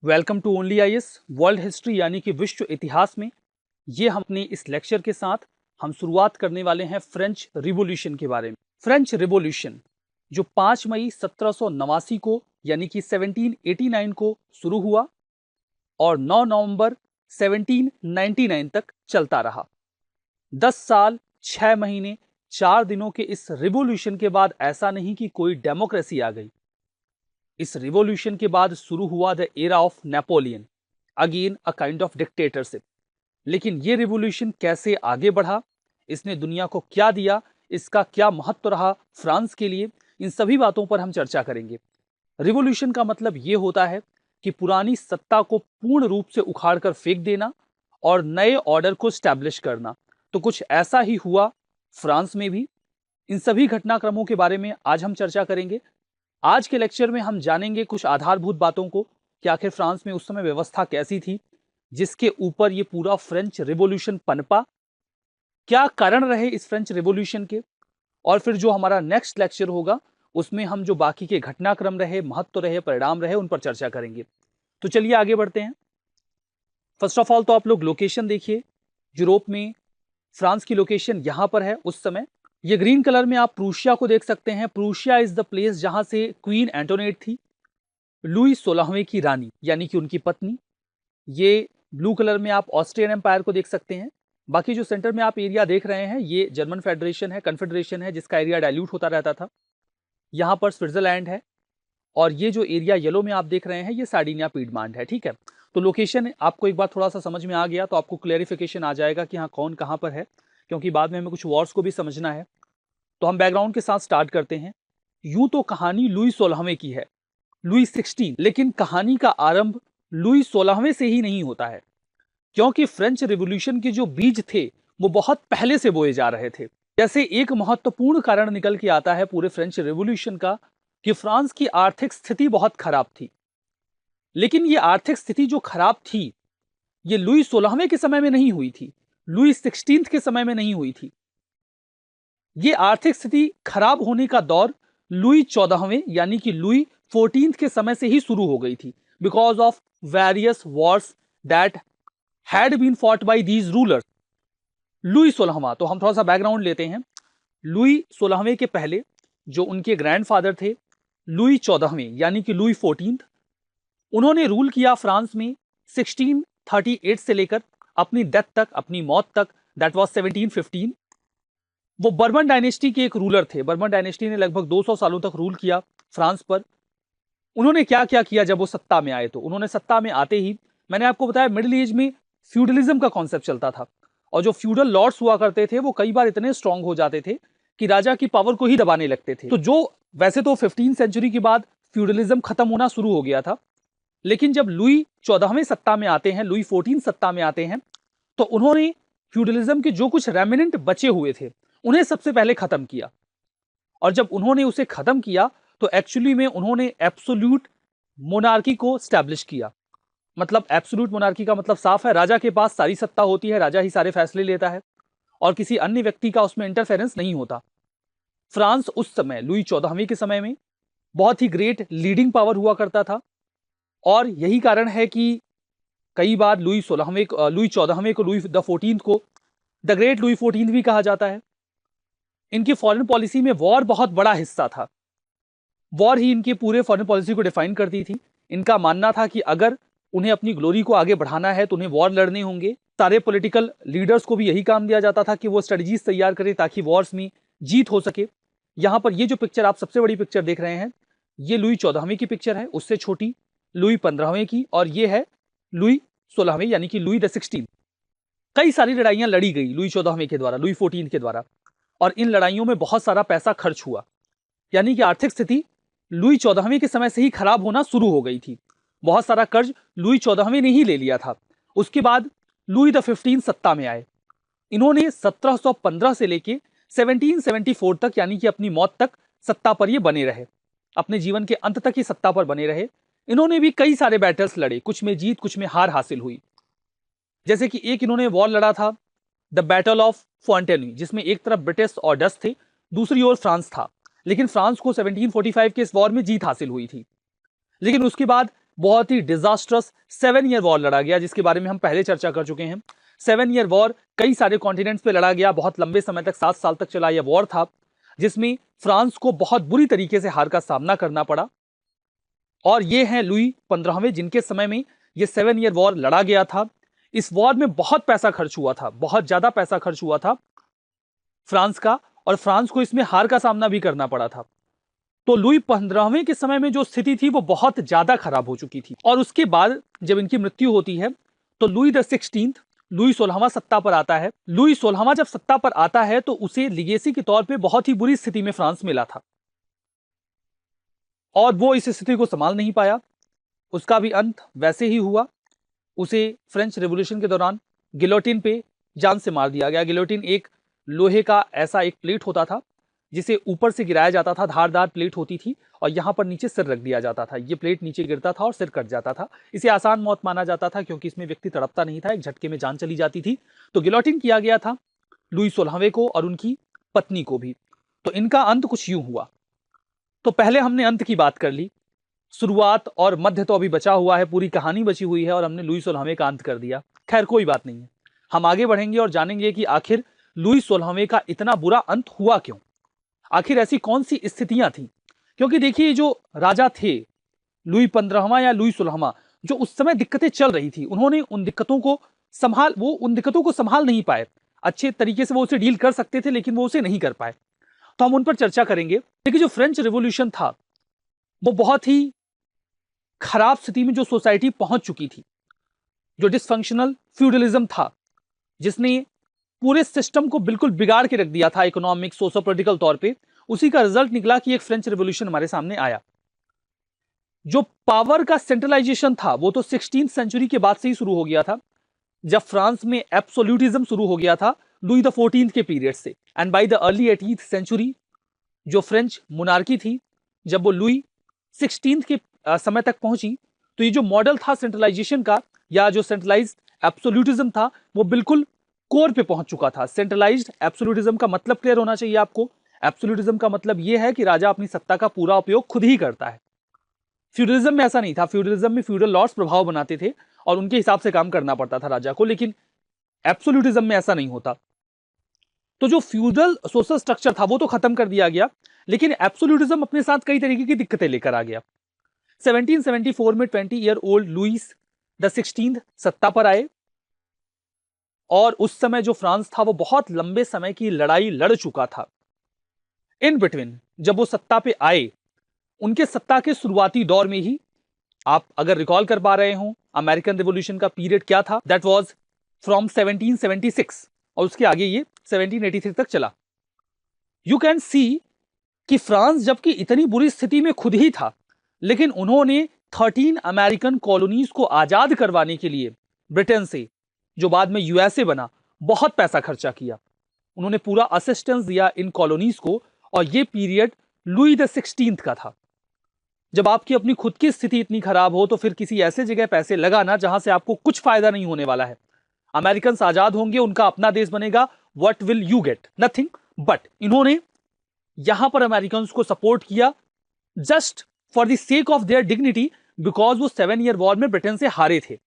Welcome to only IAS world history यानी कि विश्व इतिहास में। ये हम अपने इस लेक्चर के साथ हम शुरुआत करने वाले हैं फ्रेंच रिवॉल्यूशन के बारे में। फ्रेंच रिवॉल्यूशन जो 5 मई 1789 को यानी कि 1789 को शुरू हुआ और 9 नवंबर 1799 तक चलता रहा। 10 साल 6 महीने 4 दिनों के इस रिवॉल्यूशन के बाद ऐसा नहीं कि कोई डेमोक्रेसी आ गई। इस रिवॉल्यूशन के बाद शुरू हुआ the era of Napoleon, again a kind of dictatorship. लेकिन ये रिवॉल्यूशन कैसे आगे बढ़ा, इसने दुनिया को क्या दिया, इसका क्या महत्व रहा फ्रांस के लिए, इन सभी बातों पर हम चर्चा करेंगे। रिवॉल्यूशन का मतलब ये होता है कि पुरानी सत्ता को पूर्ण रूप से उखाड़ कर फेंक देना और नए ऑर्डर को स्टैब्लिश करना। तो कुछ ऐसा ही हुआ फ्रांस में भी। इन सभी घटनाक्रमों के बारे में आज हम चर्चा करेंगे। आज के लेक्चर में हम जानेंगे कुछ आधारभूत बातों को कि आखिर फ्रांस में उस समय व्यवस्था कैसी थी जिसके ऊपर ये पूरा फ्रेंच रिवॉल्यूशन पनपा, क्या कारण रहे इस फ्रेंच रिवॉल्यूशन के, और फिर जो हमारा नेक्स्ट लेक्चर होगा उसमें हम जो बाकी के घटनाक्रम रहे, महत्व रहे, परिणाम रहे, उन पर चर्चा करेंगे। तो चलिए आगे बढ़ते हैं। फर्स्ट ऑफ ऑल तो आप लोग लोकेशन देखिए। यूरोप में फ्रांस की लोकेशन यहां पर है उस समय। ये ग्रीन कलर में आप प्रूशिया को देख सकते हैं। प्रूशिया इज द प्लेस जहां से क्वीन एंटोनेट थी, लुई 16वें की रानी यानी कि उनकी पत्नी। ये ब्लू कलर में आप ऑस्ट्रियन एम्पायर को देख सकते हैं। बाकी जो सेंटर में आप एरिया देख रहे हैं ये जर्मन फेडरेशन है, कन्फेडरेशन है, जिसका एरिया डाइल्यूट होता रहता था। यहाँ पर स्विट्जरलैंड है और ये जो एरिया येलो में आप देख रहे हैं ये सार्डिनिया पीडमांट है। ठीक है, तो लोकेशन आपको एक बार थोड़ा सा समझ में आ गया तो आपको क्लेरिफिकेशन आ जाएगा कि हाँ कौन कहाँ पर है, क्योंकि बाद में हमें कुछ वॉर्स को भी समझना है। तो हम बैकग्राउंड के साथ स्टार्ट करते हैं। यूं तो कहानी लुई 16वें की है, लुई 16, लेकिन कहानी का आरंभ लुई 16वें से ही नहीं होता है, क्योंकि फ्रेंच रिवॉल्यूशन के जो बीज थे वो बहुत पहले से बोए जा रहे थे। जैसे एक महत्वपूर्ण कारण निकल के आता है पूरे फ्रेंच रिवॉल्यूशन का कि फ्रांस की आर्थिक स्थिति बहुत खराब थी। लेकिन ये आर्थिक स्थिति जो खराब थी ये लुई 16वें के समय में नहीं हुई थी, लुई 16 के समय में नहीं हुई थी। ये आर्थिक स्थिति खराब होने का दौर लुई 14वें यानी कि लुई 14 के समय से ही शुरू हो गई थी, because of various wars that had been fought by these rulers. Louis 16वां, तो हम थोड़ा सा बैकग्राउंड लेते हैं। लुई 16वें के पहले जो उनके ग्रैंडफादर थे लुई 14वें यानी कि लुई 14, उन्होंने रूल किया फ्रांस में 1638 से लेकर अपनी डेथ तक, अपनी मौत तक, दैट वाज 1715। वो बर्बन डायनेस्टी के एक रूलर थे। बर्बन डायनेस्टी ने लगभग 200 सालों तक रूल किया फ्रांस पर। उन्होंने क्या क्या किया जब वो सत्ता में आए, तो उन्होंने सत्ता में आते ही, मैंने आपको बताया मिडिल एज में फ्यूडलिज्म का कॉन्सेप्ट चलता था और जो फ्यूडल लॉर्ड्स हुआ करते थे वो कई बार इतने स्ट्रांग हो जाते थे कि राजा की पावर को ही दबाने लगते थे। तो जो वैसे तो 15 सेंचुरी के बाद फ्यूडलिज्म खत्म होना शुरू हो गया था, लेकिन जब लुई 14वें सत्ता में आते हैं, लुई 14 सत्ता में आते हैं, तो उन्होंने फ्यूडलिज्म के जो कुछ रेमिनेंट बचे हुए थे उन्हें सबसे पहले खत्म किया। और जब उन्होंने उसे खत्म किया तो एक्चुअली में उन्होंने एब्सोल्यूट मोनार्की को स्टैब्लिश किया। मतलब एब्सोल्यूट मोनार्की का मतलब साफ है, राजा के पास सारी सत्ता होती है, राजा ही सारे फैसले लेता है और किसी अन्य व्यक्ति का उसमें इंटरफेरेंस नहीं होता। फ्रांस उस समय लुई 14वें के समय में बहुत ही ग्रेट लीडिंग पावर हुआ करता था और यही कारण है कि कई बार लुई 14वें को, लुई द 14th को द ग्रेट लुई 14th भी कहा जाता है। इनकी फॉरेन पॉलिसी में वॉर बहुत बड़ा हिस्सा था। वॉर ही इनकी पूरे फॉरेन पॉलिसी को डिफाइन करती थी। इनका मानना था कि अगर उन्हें अपनी ग्लोरी को आगे बढ़ाना है तो उन्हें वॉर लड़ने होंगे। सारे पॉलिटिकल लीडर्स को भी यही काम दिया जाता था कि वो स्ट्रेटजीज तैयार करें ताकि वॉर्स में जीत हो सके। यहां पर ये जो पिक्चर आप सबसे बड़ी पिक्चर देख रहे हैं ये लुई 14वें की पिक्चर है, उससे छोटी लुई 15वें की, और ये है लुई 16वें यानी कि लुई द 16। कई सारी लड़ाइयां लड़ी गई लुई 14वें के द्वारा, लुई 14 के द्वारा, और इन लड़ाइयों में बहुत सारा पैसा खर्च हुआ। यानी कि आर्थिक स्थिति लुई 14वें के समय से ही खराब होना शुरू हो गई थी। बहुत सारा कर्ज लुई 14वें ने ही ले लिया था। उसके बाद लुई द 15 सत्ता में आए। इन्होंने 1715 से लेके 1774 तक यानी कि अपनी मौत तक सत्ता पर ये बने रहे, अपने जीवन के अंत तक ही सत्ता पर बने रहे। इन्होंने भी कई सारे बैटल्स लड़े, कुछ में जीत कुछ में हार हासिल हुई। जैसे कि एक इन्होंने वॉर लड़ा था द बैटल ऑफ फॉन्टेन्यू, जिसमें एक तरफ ब्रिटिश और डच थे, दूसरी ओर फ्रांस था। लेकिन फ्रांस को 1745 के इस वॉर में जीत हासिल हुई थी। लेकिन उसके बाद बहुत ही डिजास्ट्रस 7 ईयर वॉर लड़ा गया, जिसके बारे में हम पहले चर्चा कर चुके हैं। 7 ईयर वॉर कई सारे कॉन्टिनेंट्स पे लड़ा गया, बहुत लंबे समय तक 7 साल तक चला यह वॉर था, जिसमें फ्रांस को बहुत बुरी तरीके से हार का सामना करना पड़ा। और ये हैं लुई 15वें, जिनके समय में ये 7 ईयर वॉर लड़ा गया था। इस वॉर में बहुत पैसा खर्च हुआ था, बहुत ज्यादा पैसा खर्च हुआ था फ्रांस का, और फ्रांस को इसमें हार का सामना भी करना पड़ा था। तो लुई 15वें के समय में जो स्थिति थी वो बहुत ज्यादा खराब हो चुकी थी। और उसके बाद जब इनकी मृत्यु होती है तो लुई द 16th, लुई 16वां सत्ता पर आता है। लुई 16वां जब सत्ता पर आता है तो उसे लिगेसी के तौर पे बहुत ही बुरी स्थिति में फ्रांस मिला था, और वो इस स्थिति को संभाल नहीं पाया। उसका भी अंत वैसे ही हुआ। उसे फ्रेंच रेवोल्यूशन के दौरान गिलोटिन पे जान से मार दिया गया। गिलोटिन एक लोहे का ऐसा एक प्लेट होता था जिसे ऊपर से गिराया जाता था, धारदार प्लेट होती थी, और यहां पर नीचे सिर रख दिया जाता था। ये प्लेट नीचे गिरता था और सिर कट जाता था। इसे आसान मौत माना जाता था क्योंकि इसमें व्यक्ति तड़पता नहीं था, एक झटके में जान चली जाती थी। तो गिलोटिन किया गया था लुई 16वें को और उनकी पत्नी को भी। तो इनका अंत कुछ यूं हुआ। तो पहले हमने अंत की बात कर ली, शुरुआत और मध्य तो अभी बचा हुआ है, पूरी कहानी बची हुई है, और हमने लुई 16वें का अंत कर दिया। खैर कोई बात नहीं है, हम आगे बढ़ेंगे और जानेंगे कि आखिर लुई 16वें का इतना बुरा अंत हुआ क्यों, आखिर ऐसी कौन सी स्थितियां थी। क्योंकि देखिए जो राजा थे लुई 15वां या लुई 16वां, जो उस समय दिक्कतें चल रही थी, उन्होंने उन दिक्कतों को संभाल नहीं पाए। अच्छे तरीके से वो उसे डील कर सकते थे लेकिन वो उसे नहीं कर पाए। तो हम उन पर चर्चा करेंगे। देखिए जो फ्रेंच रिवॉल्यूशन था वो बहुत ही खराब स्थिति में जो सोसाइटी पहुंच चुकी थी, जो डिसफंक्शनल फ्यूडलिज्म था, जिसने पूरे सिस्टम को बिल्कुल बिगाड़ के रख दिया था इकोनॉमिक सोशो पॉलिटिकल तौर पे, उसी का रिजल्ट निकला कि एक फ्रेंच रिवॉल्यूशन हमारे सामने आया। जो पावर का सेंट्रलाइजेशन था वो तो 16th सेंचुरी के बाद से ही शुरू हो गया था, जब फ्रांस में एब्सोल्यूटिज्म शुरू हो गया था लुई द 14th के पीरियड से। And by the early 18th century जो फ्रेंच मोनार्की थी, जब वो लुई 16th के समय तक पहुंची, तो ये जो मॉडल था सेंट्रलाइजेशन का, या जो सेंट्रलाइज्ड एब्सोल्यूटिज्म था, वो बिल्कुल कोर पे पहुंच चुका था। सेंट्रलाइज्ड एब्सोल्यूटिज्म का मतलब क्लियर होना चाहिए आपको। एब्सोल्यूटिज्म का मतलब यह है कि राजा अपनी सत्ता का पूरा उपयोग खुद ही करता है। फ्यूडलिज्म में ऐसा नहीं था। फ्यूडलिज्म में फ्यूडल लॉर्ड्स प्रभाव बनाते थे और उनके हिसाब से काम करना पड़ता था राजा को, लेकिन एब्सोल्यूटिज्म में ऐसा नहीं होता। तो जो फ्यूडल सोशल स्ट्रक्चर था वो तो खत्म कर दिया गया, लेकिन एब्सोल्यूटिज्म अपने साथ कई तरीके की दिक्कतें लेकर आ गया। 1774 में 20 year old Lewis the 16th सत्ता पर आए, और उस समय जो फ्रांस था वो बहुत लंबे समय की लड़ाई लड़ चुका था। इन बिटवीन जब वो सत्ता पे आए, उनके सत्ता के शुरुआती दौर में ही, आप अगर रिकॉल कर पा रहे हो अमेरिकन रिवॉल्यूशन का पीरियड क्या था, दैट वाज फ्रॉम 1776 और उसके आगे ये 1783 तक चला। यू कैन सी कि फ्रांस जबकि इतनी बुरी स्थिति में खुद ही था, लेकिन उन्होंने 13 अमेरिकन कॉलोनीज को आजाद करवाने के लिए ब्रिटेन से, जो बाद में यूएसए बना, बहुत पैसा खर्चा किया। उन्होंने पूरा असिस्टेंस दिया इन कॉलोनीज को, और यह पीरियड लुई द 16th का था। जब आपकी अपनी खुद की स्थिति इतनी खराब हो तो फिर किसी ऐसे जगह पैसे लगाना जहां से आपको कुछ फायदा नहीं होने वाला है। अमेरिकन आजाद होंगे, उनका अपना देश बनेगा, what will you get? Nothing. But इन्होंने यहां पर अमेरिकन को सपोर्ट किया just for the sake of their dignity, because वो 7 ईयर वॉर में ब्रिटेन से हारे थे,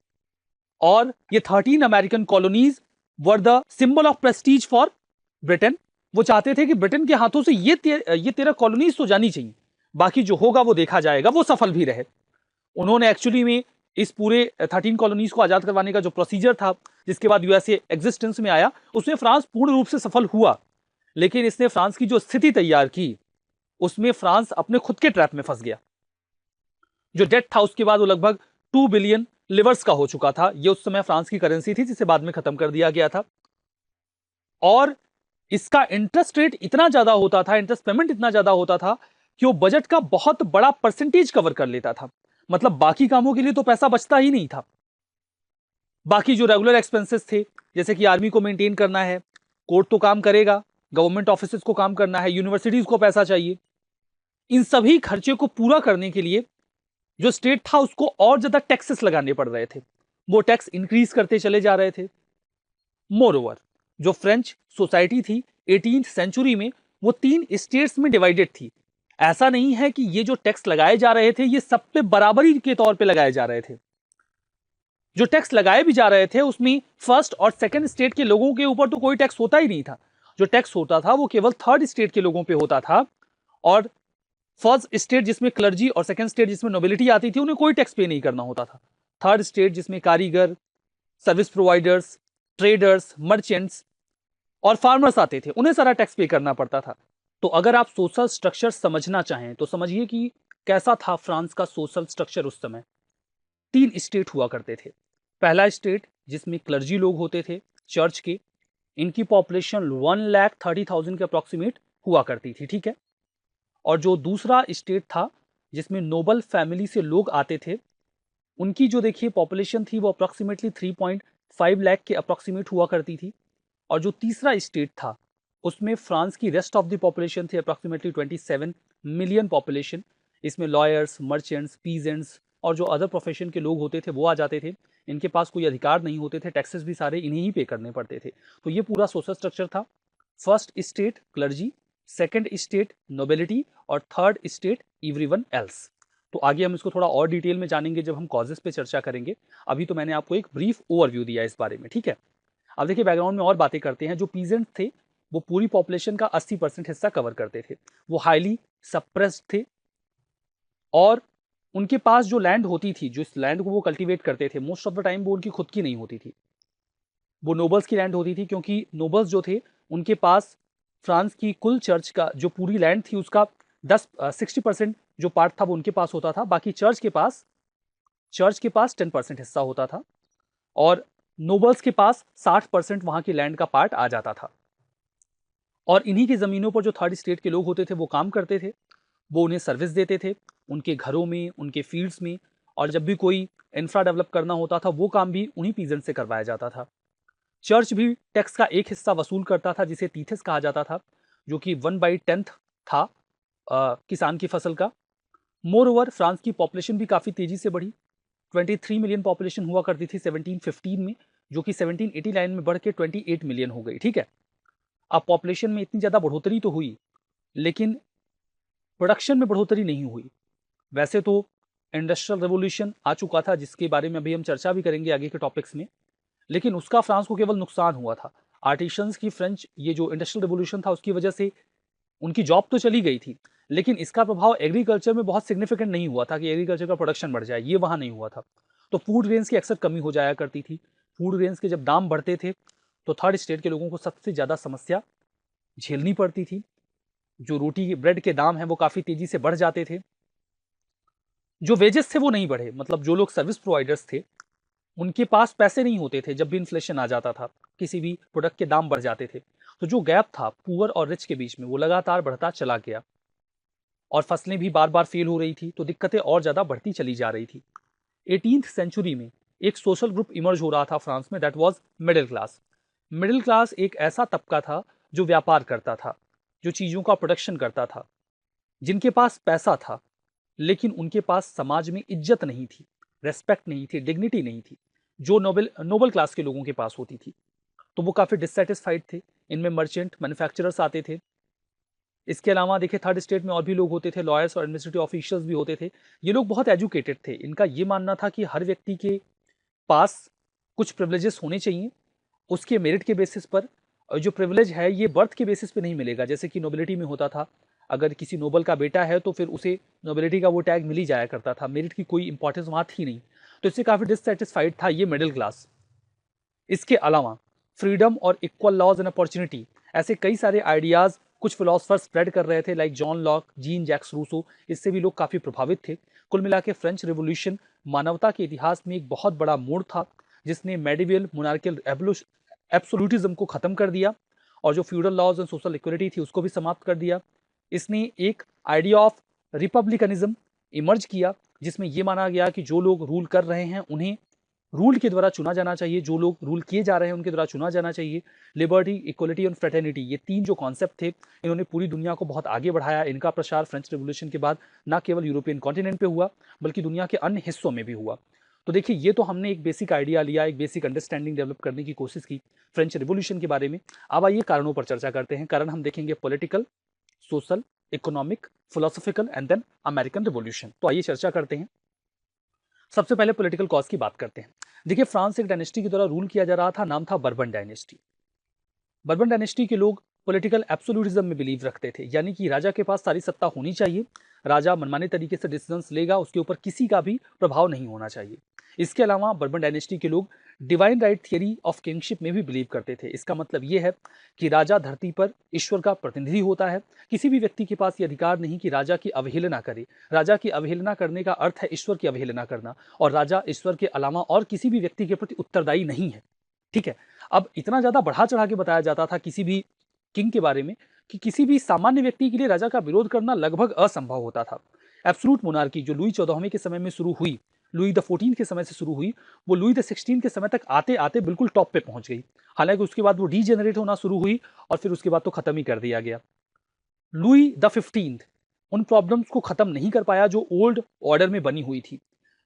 और ये 13 American colonies were the symbol of Prestige for Britain. वो चाहते थे कि ब्रिटेन के हाथों से ये 13 कॉलोनीज तो जानी चाहिए, बाकी जो होगा वो देखा जाएगा, वो सफल भी रहे। उन्होंने एक्चुअली में इस पूरे 13 कॉलोनीज को आजाद करवाने का जो प्रोसीजर था, जिसके बाद यूएसए एग्जिस्टेंस में आया, उसमें फ्रांस पूर्ण रूप से सफल हुआ, लेकिन इसने फ्रांस की जो स्थिति तैयार की, उसमें फ्रांस अपने खुद के ट्रैप में फंस गया। जो डेट था उसके बाद वो लगभग 2 बिलियन लिवर्स का हो चुका था। ये उस समय फ्रांस की करेंसी थी, जिसे बाद में खत्म कर दिया गया था। और इसका इंटरेस्ट रेट इतना ज्यादा होता था, इंटरेस्ट पेमेंट इतना ज्यादा होता था कि वो बजट का बहुत बड़ा परसेंटेज कवर कर लेता था। मतलब बाकी कामों के लिए तो पैसा बचता ही नहीं था। बाकी जो रेगुलर एक्सपेंसेस थे, जैसे कि आर्मी को मेंटेन करना है, कोर्ट तो काम करेगा, गवर्नमेंट ऑफिसेस को काम करना है, यूनिवर्सिटीज को पैसा चाहिए, इन सभी खर्चे को पूरा करने के लिए जो स्टेट था उसको और ज्यादा टैक्सेस लगाने पड़ रहे थे। वो टैक्स इंक्रीज करते चले जा रहे थे। मोरओवर जो फ्रेंच सोसाइटी थी 18th सेंचुरी में, वो 3 स्टेट्स में डिवाइडेड थी, ऐसा नहीं है कि ये जो टैक्स लगाए जा रहे थे ये सब पे बराबरी के तौर पे लगाए जा रहे थे। जो टैक्स लगाए भी जा रहे थे उसमें फर्स्ट और सेकंड स्टेट के लोगों के ऊपर तो कोई टैक्स होता ही नहीं था। जो टैक्स होता था वो केवल थर्ड स्टेट के लोगों पे होता था, और फर्स्ट स्टेट जिसमें क्लर्जी और सेकंड स्टेट जिसमें नोबिलिटी आती थी उन्हें कोई टैक्स पे नहीं करना होता था। थर्ड स्टेट जिसमें कारीगर, सर्विस प्रोवाइडर्स, ट्रेडर्स, मर्चेंट्स और फार्मर्स आते थे उन्हें सारा टैक्स पे करना पड़ता था। तो अगर आप सोशल स्ट्रक्चर समझना चाहें तो समझिए कि कैसा था फ्रांस का सोशल स्ट्रक्चर उस समय। 3 स्टेट हुआ करते थे। पहला स्टेट जिसमें क्लर्जी लोग होते थे चर्च के, इनकी पॉपुलेशन 1,30,000 के अप्रॉक्सीमेट हुआ करती थी, ठीक है। और जो दूसरा स्टेट था जिसमें नोबल फैमिली से लोग आते थे, उनकी जो देखिए पॉपुलेशन थी वो अप्रॉक्सीमेटली 3.5 लाख के अप्रॉक्सीमेट हुआ करती थी। और जो तीसरा स्टेट था उसमें फ्रांस की रेस्ट ऑफ द पॉपुलेशन थी अप्रॉक्सीमेटली 27 मिलियन पॉपुलेशन। इसमें लॉयर्स, मर्चेंट्स, पीजेंट्स और जो अदर प्रोफेशन के लोग होते थे वो आ जाते थे। इनके पास कोई अधिकार नहीं होते थे, टैक्सेस भी सारे इन्हें ही पे करने पड़ते थे। तो ये पूरा सोशल स्ट्रक्चर था। First state clergy, second state nobility और थर्ड स्टेट एवरीवन एल्स। तो आगे हम इसको थोड़ा और डिटेल में जानेंगे जब हम कॉजेस पे चर्चा करेंगे। अभी तो मैंने आपको एक ब्रीफ ओवरव्यू दिया इस बारे में, ठीक है। अब देखिए बैकग्राउंड में और बातें करते हैं। जो पीजेंट थे वो पूरी पॉपुलेशन का 80% हिस्सा कवर करते थे। वो हाईली सप्रेस्ड थे और उनके पास जो लैंड होती थी, जो इस लैंड को वो कल्टीवेट करते थे, मोस्ट ऑफ द टाइम वो उनकी खुद की नहीं होती थी, वो नोबल्स की लैंड होती थी। क्योंकि नोबल्स जो थे उनके पास फ्रांस की कुल चर्च का जो पूरी लैंड थी उसका 60% जो पार्ट था वो उनके पास होता था। बाकी चर्च के पास 10% हिस्सा होता था और नोबल्स के पास 60% वहां की लैंड का पार्ट आ जाता था। और इन्हीं की जमीनों पर जो थर्ड स्टेट के लोग होते थे वो काम करते थे, वो उन्हें सर्विस देते थे उनके घरों में, उनके फील्ड्स में। और जब भी कोई इंफ्रा डेवलप करना होता था वो काम भी उन्हीं पीजेंट से करवाया जाता था। चर्च भी टैक्स का एक हिस्सा वसूल करता था जिसे तीथिस कहा जाता था, जो कि 1/10 था किसान की फसल का। मोर ओवर फ्रांस की पॉपुलेशन भी काफ़ी तेजी से बढ़ी। 23 मिलियन पॉपुलेशन हुआ करती थी 1715 में, जो कि 1789 में बढ़ के 28 मिलियन हो गई, ठीक है। अब पॉपुलेशन में इतनी ज़्यादा बढ़ोतरी तो हुई लेकिन प्रोडक्शन में बढ़ोतरी नहीं हुई। वैसे तो इंडस्ट्रियल रेवोल्यूशन आ चुका था जिसके बारे में अभी हम चर्चा भी करेंगे आगे के टॉपिक्स में, लेकिन उसका फ्रांस को केवल नुकसान हुआ था। आर्टिशंस की फ्रेंच ये जो इंडस्ट्रियल रेवोल्यूशन था उसकी वजह से उनकी जॉब तो चली गई थी, लेकिन इसका प्रभाव एग्रीकल्चर में बहुत सिग्निफिकेंट नहीं हुआ था कि एग्रीकल्चर का प्रोडक्शन बढ़ जाए, ये वहाँ नहीं हुआ था। तो फूड ग्रेन्स की अक्सर कमी हो जाया करती थी। फूड ग्रेन्स के जब दाम बढ़ते थे तो थर्ड स्टेट के लोगों को सबसे ज़्यादा समस्या झेलनी पड़ती थी। जो रोटी ब्रेड के दाम हैं वो काफ़ी तेज़ी से बढ़ जाते थे। जो वेजेस थे वो नहीं बढ़े, मतलब जो लोग सर्विस प्रोवाइडर्स थे उनके पास पैसे नहीं होते थे। जब भी इन्फ्लेशन आ जाता था, किसी भी प्रोडक्ट के दाम बढ़ जाते थे, तो जो गैप था पुअर और रिच के बीच में वो लगातार बढ़ता चला गया और फसलें भी बार बार फेल हो रही थी, तो दिक्कतें और ज़्यादा बढ़ती चली जा रही थी। 18th सेंचुरी में एक सोशल ग्रुप इमर्ज हो रहा था फ्रांस में, that was middle class. Middle class एक ऐसा तबका था जो व्यापार करता था, जो चीज़ों का प्रोडक्शन करता था, जिनके पास पैसा था लेकिन उनके पास समाज में इज्जत नहीं थी, रेस्पेक्ट नहीं थी, डिग्निटी नहीं थी, जो नोबल क्लास के लोगों के पास होती थी। तो वो काफ़ी डिससेटिस्फाइड थे। इनमें मर्चेंट, मैन्युफैक्चरर्स आते थे। इसके अलावा देखिए थर्ड स्टेट में और भी लोग होते थे, लॉयर्स और एडमिनिस्ट्रेटिव ऑफिशियल्स भी होते थे। ये लोग बहुत एजुकेटेड थे। इनका ये मानना था कि हर व्यक्ति के पास कुछ प्रिविलेजेस होने चाहिए उसके मेरिट के बेसिस पर। और जो प्रिविलेज है ये बर्थ के बेसिस पे नहीं मिलेगा, जैसे कि नोबिलिटी में होता था। अगर किसी नोबल का बेटा है तो फिर उसे नोबिलिटी का वो टैग मिल ही जाया करता था, मेरिट की कोई इंपॉर्टेंस वहाँ थी नहीं। तो इससे काफ़ी डिससेटिस्फाइड था ये मिडिल क्लास। इसके अलावा फ्रीडम और इक्वल लॉज एंड अपॉर्चुनिटी, ऐसे कई सारे आइडियाज़ कुछ फिलोसफर्स स्प्रेड कर रहे थे, like John Locke, Jean Jacques Rousseau. इससे भी लोग काफ़ी प्रभावित थे। कुल मिला के फ्रेंच रिवोल्यूशन मानवता के इतिहास में एक बहुत बड़ा मोड़ था, जिसने मेडिवल मोनार्कियल एब्सोल्यूटिज्म को ख़त्म कर दिया और जो feudal laws and social equality थी उसको भी समाप्त कर दिया। इसने एक आइडिया ऑफ रिपब्लिकनिज्म इमर्ज किया, जिसमें यह माना गया कि जो लोग रूल कर रहे हैं उन्हें रूल के द्वारा चुना जाना चाहिए, जो लोग रूल किए जा रहे हैं उनके द्वारा चुना जाना चाहिए। लिबर्टी, इक्वलिटी और फ्रेटर्निटी, ये 3 जो कॉन्सेप्ट थे इन्होंने पूरी दुनिया को बहुत आगे बढ़ाया। इनका प्रसार फ्रेंच रिवोल्यूशन के बाद ना केवल यूरोपियन कॉन्टिनेंट पे हुआ बल्कि दुनिया के अन्य हिस्सों में भी हुआ। तो देखिए ये तो हमने एक बेसिक आइडिया लिया, एक बेसिक अंडरस्टैंडिंग डेवलप करने की कोशिश की फ्रेंच रिवोल्यूशन के बारे में। अब आइए कारणों पर चर्चा करते हैं। कारण हम देखेंगे political, social economic, philosophical and then American revolution. तो आइए चर्चा करते हैं। सबसे पहले पॉलिटिकल कॉज की बात करते हैं। देखिए, फ्रांस एक डायनेस्टी के द्वारा रूल किया जा रहा था, नाम था बर्बन डायनेस्टी। बर्बन डायनेस्टी के लोग पॉलिटिकल एब्सोल्यूटिज्म में बिलीव रखते थे, यानी कि राजा के पास सारी सत्ता होनी चाहिए, राजा मनमाने तरीके से डिसीजंस लेगा, उसके ऊपर किसी का भी प्रभाव नहीं होना चाहिए। इसके अलावा बर्बन डायनेस्टी के लोग divine right theory of kingship में भी बिलीव करते थे। इसका मतलब यह है कि राजा धरती पर ईश्वर का प्रतिनिधि होता है, किसी भी व्यक्ति के पास ये अधिकार नहीं कि राजा की अवहेलना करे। राजा की अवहेलना करने का अर्थ है ईश्वर की अवहेलना करना, और राजा ईश्वर के अलावा और किसी भी व्यक्ति के प्रति उत्तरदायी नहीं है। ठीक है, अब इतना ज्यादा बढ़ा चढ़ा के बताया जाता था किसी भी किंग के बारे में कि किसी भी सामान्य व्यक्ति के लिए राजा का विरोध करना लगभग असंभव होता था। एब्सोल्यूट मोनार्की जो लुई 14वें के समय में शुरू हुई, लुई द 14 के समय से शुरू हुई, वो लुई द 16 के समय तक आते आते बिल्कुल टॉप पे पहुंच गई। हालांकि उसके बाद वो डीजेनरेट होना शुरू हुई और फिर उसके बाद तो खत्म ही कर दिया गया। लुई द 15 उन प्रॉब्लम्स को खत्म नहीं कर पाया जो ओल्ड ऑर्डर में बनी हुई थी।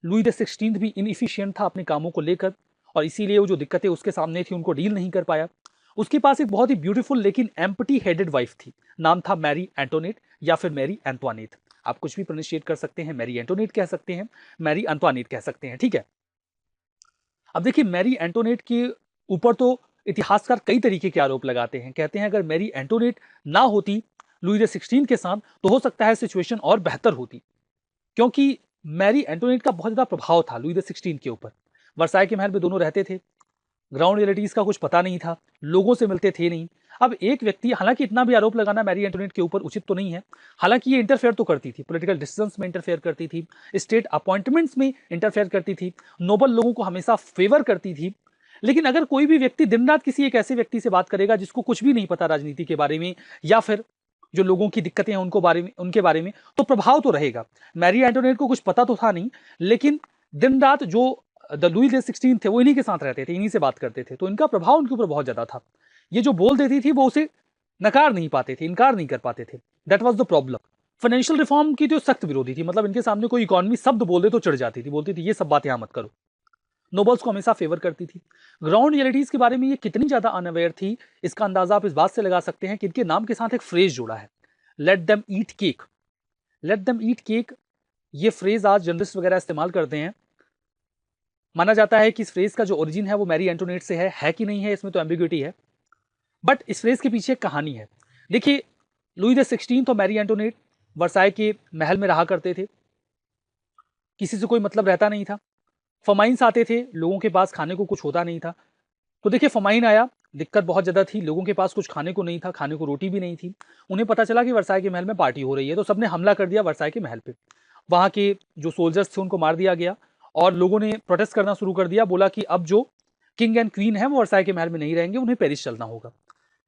लुई द 16 भी इनएफिशिएंट था अपने कामों को लेकर, और इसीलिए वो जो दिक्कतें उसके सामने थी उनको डील नहीं कर पाया। उसके पास एक बहुत ही ब्यूटीफुल लेकिन एम्प्टी हेडेड वाइफ थी, नाम था मैरी एंटोनेट या फिर मैरी एंटवानेट। आप कुछ भी प्रोनाउंसिएट कर सकते हैं, मैरी एंटोनेट कह सकते हैं, मैरी एंटवानेट कह सकते हैं। ठीक है, अब देखिए, मैरी एंटोनेट के ऊपर तो इतिहासकार कई तरीके के आरोप लगाते हैं। कहते हैं अगर मैरी एंटोनेट ना होती लुई द 16 के साथ तो हो सकता है सिचुएशन और बेहतर होती, क्योंकि मैरी एंटोनेट का बहुत ज्यादा प्रभाव था लुई द 16 के ऊपर। वर्साई के महल में दोनों रहते थे, ग्राउंड रियलिटीज का कुछ पता नहीं था, लोगों से मिलते थे नहीं। अब एक व्यक्ति, हालांकि इतना भी आरोप लगाना मैरी एंटोनेट के ऊपर उचित तो नहीं है, हालांकि ये इंटरफेयर तो करती थी, पॉलिटिकल डिसीजंस में इंटरफेयर करती थी, स्टेट अपॉइंटमेंट्स में इंटरफेयर करती थी, नोबल लोगों को हमेशा फेवर करती थी। लेकिन अगर कोई भी व्यक्ति दिन रात किसी एक ऐसे व्यक्ति से बात करेगा जिसको कुछ भी नहीं पता राजनीति के बारे में या फिर जो लोगों की दिक्कतें हैं उनके बारे में, तो प्रभाव तो रहेगा। मैरी एंटोनेट को कुछ पता तो था नहीं, लेकिन दिन रात जो द लुई द 16 थे वो इन्हीं के साथ रहते थे, इन्हीं से बात करते थे, तो इनका प्रभाव उनके ऊपर बहुत ज्यादा था। ये जो बोल देती थी वो उसे नकार नहीं पाते थे, इनकार नहीं कर पाते थे। That was the problem. Financial reform की जो सख्त विरोधी थी, मतलब इनके सामने कोई इकोनॉमी शब्द बोल दे तो चढ़ जाती थी, बोलती थी ये सब बात यहां मत करो। नोबल्स को हमेशा फेवर करती थी। ग्राउंड रियलिटीज के बारे में ये कितनी ज्यादा अनअवेयर थी, इसका अंदाजा आप इस बात से लगा सकते हैं कि इनके नाम के साथ एक फ्रेज जुड़ा है, लेट देम ईट केक। लेट देम ईट केक, ये फ्रेज आज जर्नलिस्ट वगैरह इस्तेमाल करते हैं। माना जाता है कि इस फ्रेज का जो ओरिजिन है वो मैरी एंटोनेट से है कि नहीं है इसमें तो एम्बिग्यूटी है, बट इस फ्रेज के पीछे एक कहानी है। देखिए, लुई द 16 और मैरी एंटोनेट वर्साई के महल में रहा करते थे, किसी से कोई मतलब रहता नहीं था। फमाइन्स आते थे, लोगों के पास खाने को कुछ होता नहीं था। तो देखिए, फमाइन आया, दिक्कत बहुत ज्यादा थी, लोगों के पास कुछ खाने को नहीं था, खाने को रोटी भी नहीं थी। उन्हें पता चला कि वर्साई के महल में पार्टी हो रही है, तो सबने हमला कर दिया वर्साई के महल पे। वहां के जो सोल्जर्स थे उनको मार दिया गया और लोगों ने प्रोटेस्ट करना शुरू कर दिया। बोला कि अब जो किंग एंड क्वीन है वो वर्साई के महल में नहीं रहेंगे, उन्हें पेरिस चलना होगा।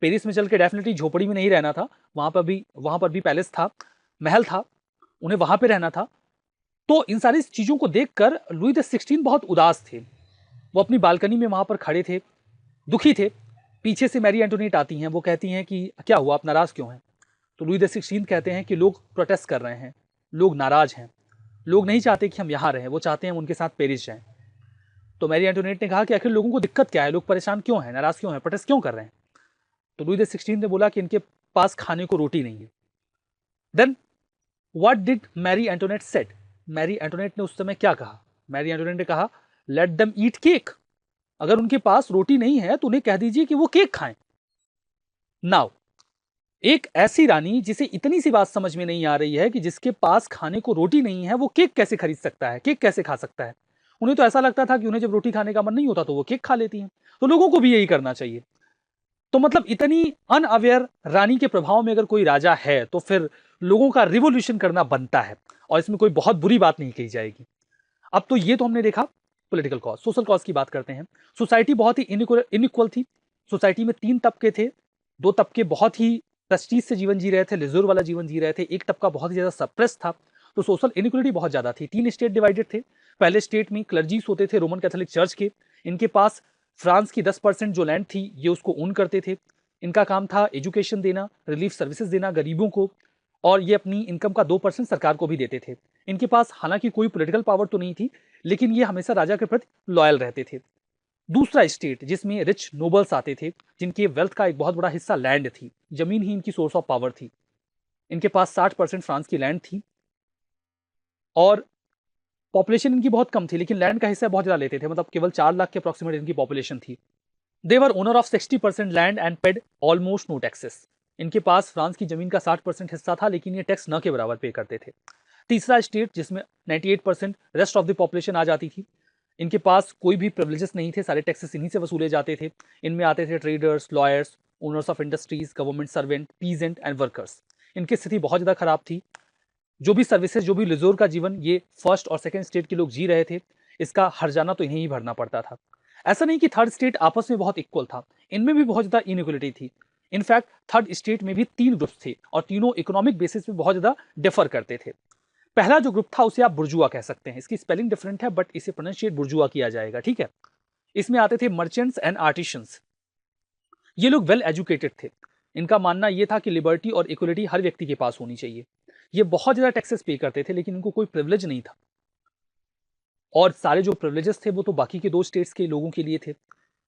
पेरिस में चल के डेफिनेटली झोपड़ी में नहीं रहना था, वहां पर भी पैलेस था, महल था, उन्हें वहां पे रहना था। तो इन सारी चीजों को देखकर लुई द 16 बहुत उदास थे। वो अपनी बालकनी में वहां पर खड़े थे, दुखी थे। पीछे से मैरी एंटोनेट आती हैं, वो कहती हैं कि क्या हुआ, आप नाराज क्यों हैं? तो लुई द 16 कहते हैं कि लोग प्रोटेस्ट कर रहे हैं, लोग नाराज हैं, लोग नहीं चाहते कि हम यहाँ रहें, वो चाहते हैं हम उनके साथ पेरिस जाएं। तो मैरी एंटोनेट ने कहा कि आखिर लोगों को दिक्कत क्या है, लोग परेशान क्यों हैं, नाराज क्यों हैं, प्रोटेस्ट क्यों कर रहे हैं? तो लुई द 16 ने बोला कि इनके पास खाने को रोटी नहीं है। Then what did Marie Antoinette said? Marie Antoinette ने उस समय क्या कहा? मैरी एंटोनेट ने कहा, लेट देम ईट केक। अगर उनके पास रोटी नहीं है तो उन्हें कह दीजिए कि वो केक खाएं। नाउ, एक ऐसी रानी जिसे इतनी सी बात समझ में नहीं आ रही है कि जिसके पास खाने को रोटी नहीं है वो केक कैसे खरीद सकता है, केक कैसे खा सकता है। उन्हें तो ऐसा लगता था कि उन्हें जब रोटी खाने का मन नहीं होता तो वो केक खा लेती हैं, तो लोगों को भी यही करना चाहिए। तो मतलब इतनी अनअवेयर रानी के प्रभाव में अगर कोई राजा है तो फिर लोगों का रिवोल्यूशन करना बनता है, और इसमें कोई बहुत बुरी बात नहीं कही जाएगी। अब तो ये तो हमने देखा पॉलिटिकल कॉज। सोशल कॉज की बात करते हैं। सोसाइटी बहुत ही इनइक्वल थी। सोसाइटी में 3 तबके थे। 2 तबके बहुत ही प्रेस्टीज से जीवन जी रहे थे, लिजोर वाला जीवन जी रहे थे। एक तबका बहुत ही ज्यादा सप्रेस था। तो सोशल इनइक्वलिटी बहुत ज्यादा थी। 3 स्टेट डिवाइडेड थे। पहले स्टेट में क्लर्जीज होते थे रोमन कैथोलिक चर्च के, इनके पास फ्रांस की 10% जो लैंड थी ये उसको ओन करते थे। इनका काम था एजुकेशन देना, रिलीफ सर्विसेज देना गरीबों को, और ये अपनी इनकम का 2% सरकार को भी देते थे। इनके पास हालांकि कोई पॉलिटिकल पावर तो नहीं थी, लेकिन ये हमेशा राजा के प्रति लॉयल रहते थे। दूसरा स्टेट जिसमें रिच नोबल्स आते थे, जिनके वेल्थ का एक बहुत बड़ा हिस्सा लैंड थी, जमीन ही इनकी सोर्स ऑफ पावर थी। इनके पास 60% फ्रांस की लैंड थी और पॉपुलेशन इनकी बहुत कम थी, लेकिन लैंड का हिस्सा बहुत ज़्यादा लेते थे, मतलब केवल 4 लाख के अप्रॉक्सीमेट इनकी पॉपुलेशन थी। They were owner of 60% land and paid almost no taxes. इनके पास फ्रांस की जमीन का 60% हिस्सा था, लेकिन ये टैक्स न के बराबर पे करते थे। तीसरा स्टेट जिसमें 98% रेस्ट ऑफ द पॉपुलेशन आ जाती थी, इनके पास कोई भी प्रिविलेजेस नहीं थे, सारे टैक्सेस इन्हीं से वसूले जाते थे। इनमें आते थे traders, lawyers, owners of industries, government servant, peasant and workers. इनकी स्थिति बहुत ज़्यादा खराब थी। जो भी सर्विसेज, जो भी लिजोर का जीवन ये फर्स्ट और सेकंड स्टेट के लोग जी रहे थे, इसका हर्जाना तो इन्हें ही भरना पड़ता था। ऐसा नहीं कि थर्ड स्टेट आपस में बहुत इक्वल था, इनमें भी बहुत ज़्यादा इनइक्वलिटी थी। इनफैक्ट थर्ड स्टेट में भी 3 ग्रुप्स थे और तीनों इकोनॉमिक बेसिस पे बहुत ज़्यादा डिफर करते थे। पहला जो ग्रुप था उसे आप बुर्जुआ कह सकते हैं, इसकी स्पेलिंग डिफरेंट है बट इसे प्रोनाउंशिएट बुर्जुआ किया जाएगा, ठीक है। इसमें आते थे मर्चेंट्स एंड आर्टिशंस। ये लोग वेल एजुकेटेड थे। इनका मानना यह था कि लिबर्टी और इक्वलिटी हर व्यक्ति के पास होनी चाहिए। ये बहुत ज़्यादा टैक्सेस पे करते थे, लेकिन इनको कोई प्रिविलेज नहीं था, और सारे जो प्रिविलेजेस थे वो तो बाकी के 2 स्टेट्स के लोगों के लिए थे।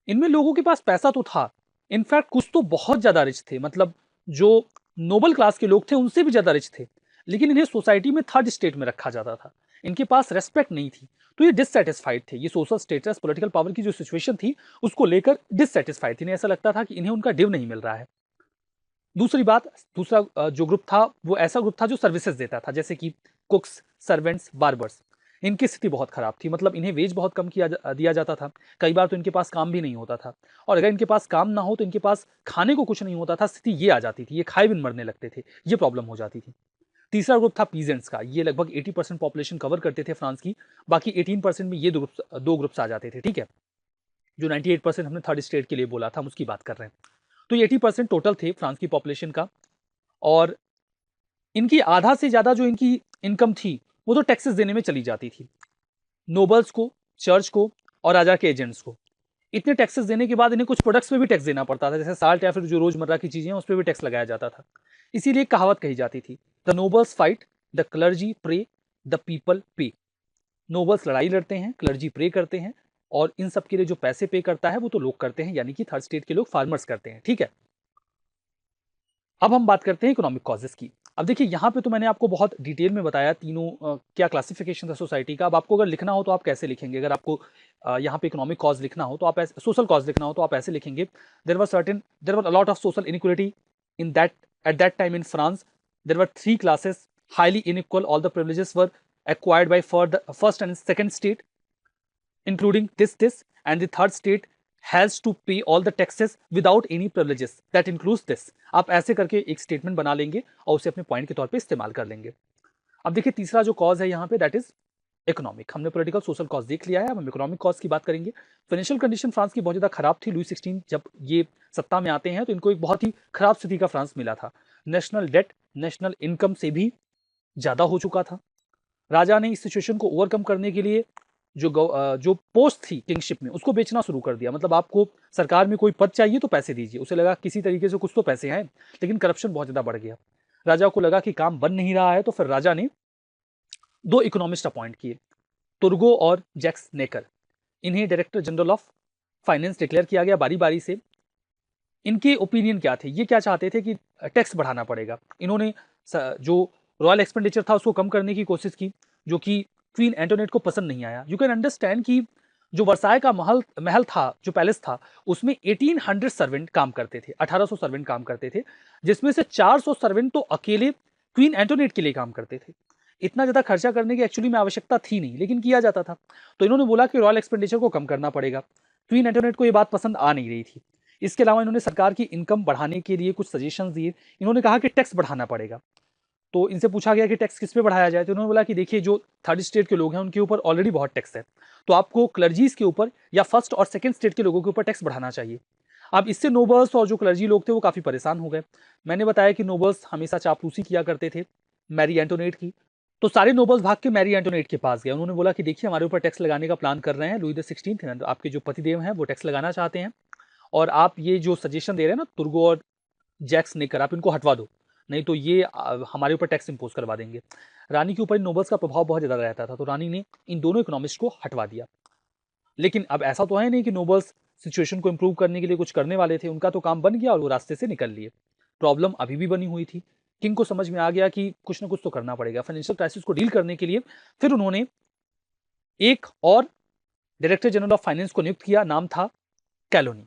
इनमें लोगों के पास पैसा तो था, इनफैक्ट कुछ तो बहुत ज़्यादा रिच थे, मतलब जो नोबल क्लास के लोग थे उनसे भी ज़्यादा रिच थे, लेकिन इन्हें सोसाइटी में थर्ड स्टेट में रखा जाता था। इनके पास रेस्पेक्ट नहीं थी, तो ये डिससेटिस्फाइड थे। ये सोशल स्टेटस, पॉलिटिकल पावर की जो सिचुएशन थी उसको लेकर डिससेटिस्फाइड थे। इन्हें ऐसा लगता था कि इन्हें उनका ड्यू नहीं मिल रहा है। दूसरी बात, दूसरा जो ग्रुप था वो ऐसा ग्रुप था जो सर्विसेज देता था, जैसे कि कुक्स, सर्वेंट्स, बार्बर्स। इनकी स्थिति बहुत खराब थी, मतलब इन्हें वेज बहुत कम दिया जाता था। कई बार तो इनके पास काम भी नहीं होता था, और अगर इनके पास काम ना हो तो इनके पास खाने को कुछ नहीं होता था। स्थिति ये आ जाती थी, ये खाए बिन मरने लगते थे, ये प्रॉब्लम हो जाती थी। तीसरा ग्रुप था पीजेंट्स का। ये लगभग 80% पॉपुलेशन कवर करते थे फ्रांस की। बाकी 18% में ये दो ग्रुप्स आ जाते थे, ठीक है। जो 98% हमने थर्ड स्टेट के लिए बोला था, हम उसकी बात कर रहे हैं। तो ये 80% टोटल थे फ्रांस की पॉपुलेशन का, और इनकी आधा से ज़्यादा जो इनकी इनकम थी वो तो टैक्सेस देने में चली जाती थी, नोबल्स को, चर्च को और राजा के एजेंट्स को। इतने टैक्सेस देने के बाद इन्हें कुछ प्रोडक्ट्स पे भी टैक्स देना पड़ता था, जैसे साल्ट या फिर जो रोजमर्रा की चीजें हैं उस पर भी टैक्स लगाया जाता था। इसीलिए एक कहावत कही जाती थी, the nobles fight, the clergy pray, the people pay. Nobles लड़ाई लड़ते हैं, क्लर्जी प्रे करते हैं, और इन सब के लिए जो पैसे पे करता है वो तो लोग करते हैं, यानी कि थर्ड स्टेट के लोग फार्मर्स करते हैं, ठीक है। अब हम बात करते हैं इकोनॉमिक कॉजेस की। अब देखिए यहाँ पे तो मैंने आपको बहुत डिटेल में बताया तीनों क्या क्लासिफिकेशन था सोसाइटी का। अब आपको अगर लिखना हो तो आप कैसे लिखेंगे? अगर आपको यहाँ पे इकोनॉमिक कॉज लिखना हो तो आप ऐसे, सोशल कॉज लिखना हो तो आप ऐसे लिखेंगे, there were a lot of social inequality in that at that time in France. There were 3 classes, highly unequal, all the privileges were acquired by first and second state, including this, and the third state has to pay all the taxes without any privileges that includes this। आप ऐसे करके एक statement बना लेंगे और उसे अपने point के तौर पे इस्तेमाल कर लेंगे। अब देखिए तीसरा जो कॉज है यहाँ पे, दैट इज इकोनॉमिक। हमने पॉलिटिकल सोशल कॉज देख लिया है, अब हम इकोनॉमिक कॉज की बात करेंगे। फाइनेंशियल कंडीशन फ्रांस की बहुत ज़्यादा खराब थी। लुई 16 जब ये सत्ता में आते हैं तो इनको एक बहुत ही खराब स्थिति का फ्रांस मिला था। नेशनल डेट नेशनल इनकम से भी ज़्यादा हो चुका था। राजा ने इस सिचुएशन को ओवरकम करने के लिए जो पोस्ट थी किंगशिप में उसको बेचना शुरू कर दिया। मतलब आपको सरकार में कोई पद चाहिए तो पैसे दीजिए। उसे लगा किसी तरीके से कुछ तो पैसे हैं, लेकिन करप्शन बहुत ज़्यादा बढ़ गया। राजा को लगा कि काम बन नहीं रहा है, तो फिर राजा ने 2 इकोनॉमिस्ट अपॉइंट किए, तुर्गो और जैक्स नेकर। इन्हें director general of finance declare किया गया बारी बारी से। इनके ओपिनियन क्या थे? ये क्या चाहते थे कि टैक्स बढ़ाना पड़ेगा। इन्होंने जो रॉयल एक्सपेंडिचर था उसको कम करने की कोशिश की, जो कि क्वीन एंटोनेट को पसंद नहीं आया। यू कैन अंडरस्टैंड कि जो वर्साय का महल था, जो पैलेस था, उसमें 1800 सर्वेंट काम करते थे, 1800 सर्वेंट काम करते थे, जिसमें से 400 सर्वेंट तो अकेले क्वीन एंटोनेट के लिए काम करते थे। इतना ज़्यादा खर्चा करने की एक्चुअली में आवश्यकता थी नहीं, लेकिन किया जाता था। तो इन्होंने बोला कि रॉयल एक्सपेंडिचर को कम करना पड़ेगा। क्वीन एंटोनेट को ये बात पसंद आ नहीं रही थी। इसके अलावा इन्होंने सरकार की इनकम बढ़ाने के लिए कुछ सजेशंस दिए। इन्होंने कहा कि टैक्स बढ़ाना पड़ेगा। तो इनसे पूछा गया कि टैक्स किस पे बढ़ाया जाए, तो उन्होंने बोला कि देखिए जो थर्ड स्टेट के लोग हैं उनके ऊपर ऑलरेडी बहुत टैक्स है, तो आपको क्लर्जीज के ऊपर या फर्स्ट और सेकंड स्टेट के लोगों के ऊपर टैक्स बढ़ाना चाहिए। अब इससे नोबल्स और जो क्लर्जी लोग थे वो काफ़ी परेशान हो गए। मैंने बताया कि नोबल्स हमेशा चापलूसी किया करते थे मैरी एंटोनेट की, तो सारे नोबल्स भाग के मैरी एंटोनेट के पास गए। उन्होंने बोला कि देखिए हमारे ऊपर टैक्स लगाने का प्लान कर रहे हैं लुई द 16, आपके जो पतिदेव हैं वो टैक्स लगाना चाहते हैं, और आप ये जो सजेशन दे रहे हैं ना तुर्गो और जैक्स नेकर, आप इनको हटवा दो, नहीं तो ये हमारे ऊपर टैक्स इंपोज करवा देंगे। रानी के ऊपर इन नोबल्स का प्रभाव बहुत ज़्यादा रहता था, तो रानी ने इन दोनों इकोनॉमिस्ट को हटवा दिया। लेकिन अब ऐसा तो है नहीं कि नोबल्स सिचुएशन को इंप्रूव करने के लिए कुछ करने वाले थे। उनका तो काम बन गया और वो रास्ते से निकल लिए। प्रॉब्लम अभी भी बनी हुई थी। किंग को समझ में आ गया कि कुछ ना कुछ तो करना पड़ेगा फाइनेंशियल क्राइसिस को डील करने के लिए। फिर उन्होंने एक और डायरेक्टर जनरल ऑफ फाइनेंस को नियुक्त किया, नाम था कैलोनी।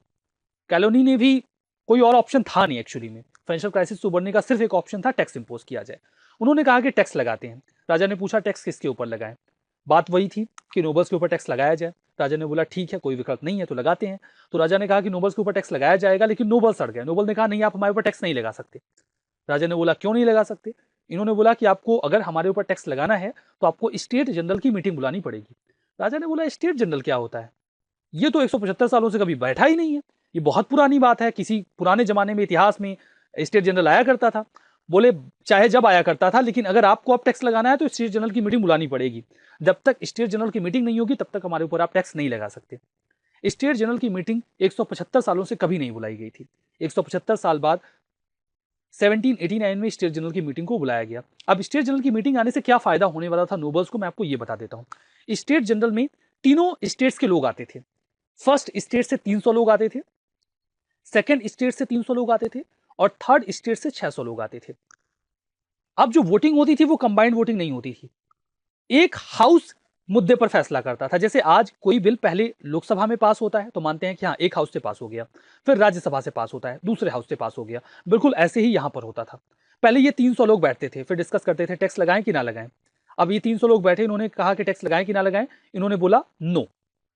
कैलोनी ने भी, कोई और ऑप्शन था नहीं एक्चुअली में, फाइनेंशियल क्राइसिस से उबरने का सिर्फ एक ऑप्शन था, टैक्स इंपोज किया जाए। उन्होंने कहा कि टैक्स लगाते हैं। राजा ने पूछा टैक्स किसके ऊपर लगाएं? बात वही थी कि नोबल्स के ऊपर टैक्स लगाया जाए। राजा ने बोला ठीक है, कोई विकल्प नहीं है तो लगाते हैं। तो राजा ने कहा कि नोबल्स के ऊपर टैक्स लगाया जाएगा, लेकिन नोबल्स अड़ गए। नोबल ने कहा नहीं, आप हमारे ऊपर टैक्स नहीं लगा सकते। राजा ने बोला क्यों नहीं लगा सकते? इन्होंने बोला कि आपको अगर हमारे ऊपर टैक्स लगाना है तो आपको स्टेट जनरल की मीटिंग बुलानी पड़ेगी। राजा ने बोला स्टेट जनरल क्या होता है? ये तो 175 सालों से कभी बैठा ही नहीं है, ये बहुत पुरानी बात है, किसी पुराने जमाने में इतिहास में स्टेट जनरल आया करता था। बोले चाहे जब आया करता था, लेकिन अगर आपको अब टैक्स लगाना है तो स्टेट जनरल की मीटिंग बुलानी पड़ेगी। जब तक स्टेट जनरल की मीटिंग नहीं होगी तब तक हमारे ऊपर आप टैक्स नहीं लगा सकते। स्टेट जनरल की मीटिंग 175 सालों से कभी नहीं बुलाई गई थी। 175 साल बाद 1789 में स्टेट जनरल की मीटिंग को बुलाया गया। अब स्टेट जनरल की मीटिंग आने से क्या फायदा होने वाला था नोबल्स को, मैं आपको ये बता देता हूं। स्टेट जनरल में तीनों स्टेट्स के लोग आते थे। फर्स्ट स्टेट से 300 लोग आते थे, सेकंड स्टेट से 300 लोग आते थे, और थर्ड स्टेट से 600 लोग आते थे। अब जो वोटिंग होती थी वो कंबाइंड वोटिंग नहीं होती थी, एक हाउस मुद्दे पर फैसला करता था। जैसे आज कोई बिल पहले लोकसभा में पास होता है तो मानते हैं कि हाँ एक हाउस से पास हो गया, फिर राज्यसभा से पास होता है, दूसरे हाउस से पास हो गया, बिल्कुल ऐसे ही यहां पर होता था। पहले ये 300 लोग बैठते थे, फिर डिस्कस करते थे टैक्स लगाएं कि ना लगाएं। अब ये 300 लोग बैठे, इन्होंने कहा कि टैक्स लगाएं कि ना लगाएं। इन्होंने बोला नो,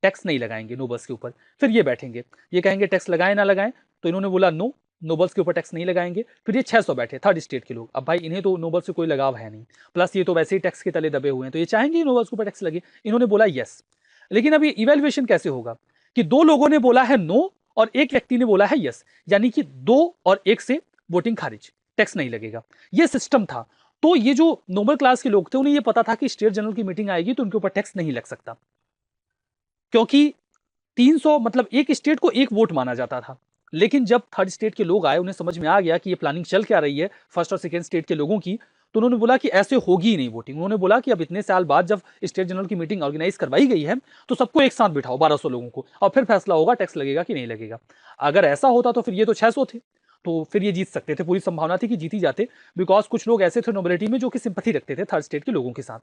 टैक्स नहीं लगाएंगे नोबल्स के ऊपर। फिर ये बैठेंगे, ये कहेंगे टैक्स लगाएं ना लगाएं, तो इन्होंने बोला नो, नोबल्स के ऊपर टैक्स नहीं लगाएंगे। फिर ये 600 बैठे, थर्ड स्टेट के लोग। अब भाई इन्हें तो नोबल से कोई लगाव है नहीं, प्लस ये तो वैसे ही टैक्स के तले दबे हुए हैं, तो ये चाहेंगे नोबल्स के ऊपर टैक्स लगे। इन्होंने बोला यस। लेकिन अब ये इवेल्युएशन कैसे होगा कि दो लोगों ने बोला है नो और एक व्यक्ति ने बोला है यस, यानी कि 2 और 1 से वोटिंग खारिज, टैक्स नहीं लगेगा। ये सिस्टम था। तो ये जो नोबल क्लास के लोग थे उन्हें ये पता था कि स्टेट जनरल की मीटिंग आएगी तो उनके ऊपर टैक्स नहीं लग सकता, क्योंकि 300 मतलब एक स्टेट को एक वोट माना जाता था। लेकिन जब थर्ड स्टेट के लोग आए, उन्हें समझ में आ गया कि ये प्लानिंग चल क्या रही है फर्स्ट और सेकंड स्टेट के लोगों की, तो उन्होंने बोला कि ऐसे होगी ही नहीं वोटिंग। उन्होंने बोला कि अब इतने साल बाद जब स्टेट जनरल की मीटिंग ऑर्गेनाइज करवाई गई है तो सबको एक साथ बिठाओ 1200 लोगों को, और फिर फैसला होगा टैक्स लगेगा कि नहीं लगेगा। अगर ऐसा होता तो फिर ये तो 600 थे, तो फिर ये जीत सकते थे, पूरी संभावना थी कि जीत ही जाते। बिकॉज कुछ लोग ऐसे थे नोबिलिटी में जो कि सिंपैथी रखते थे थर्ड स्टेट के लोगों के साथ।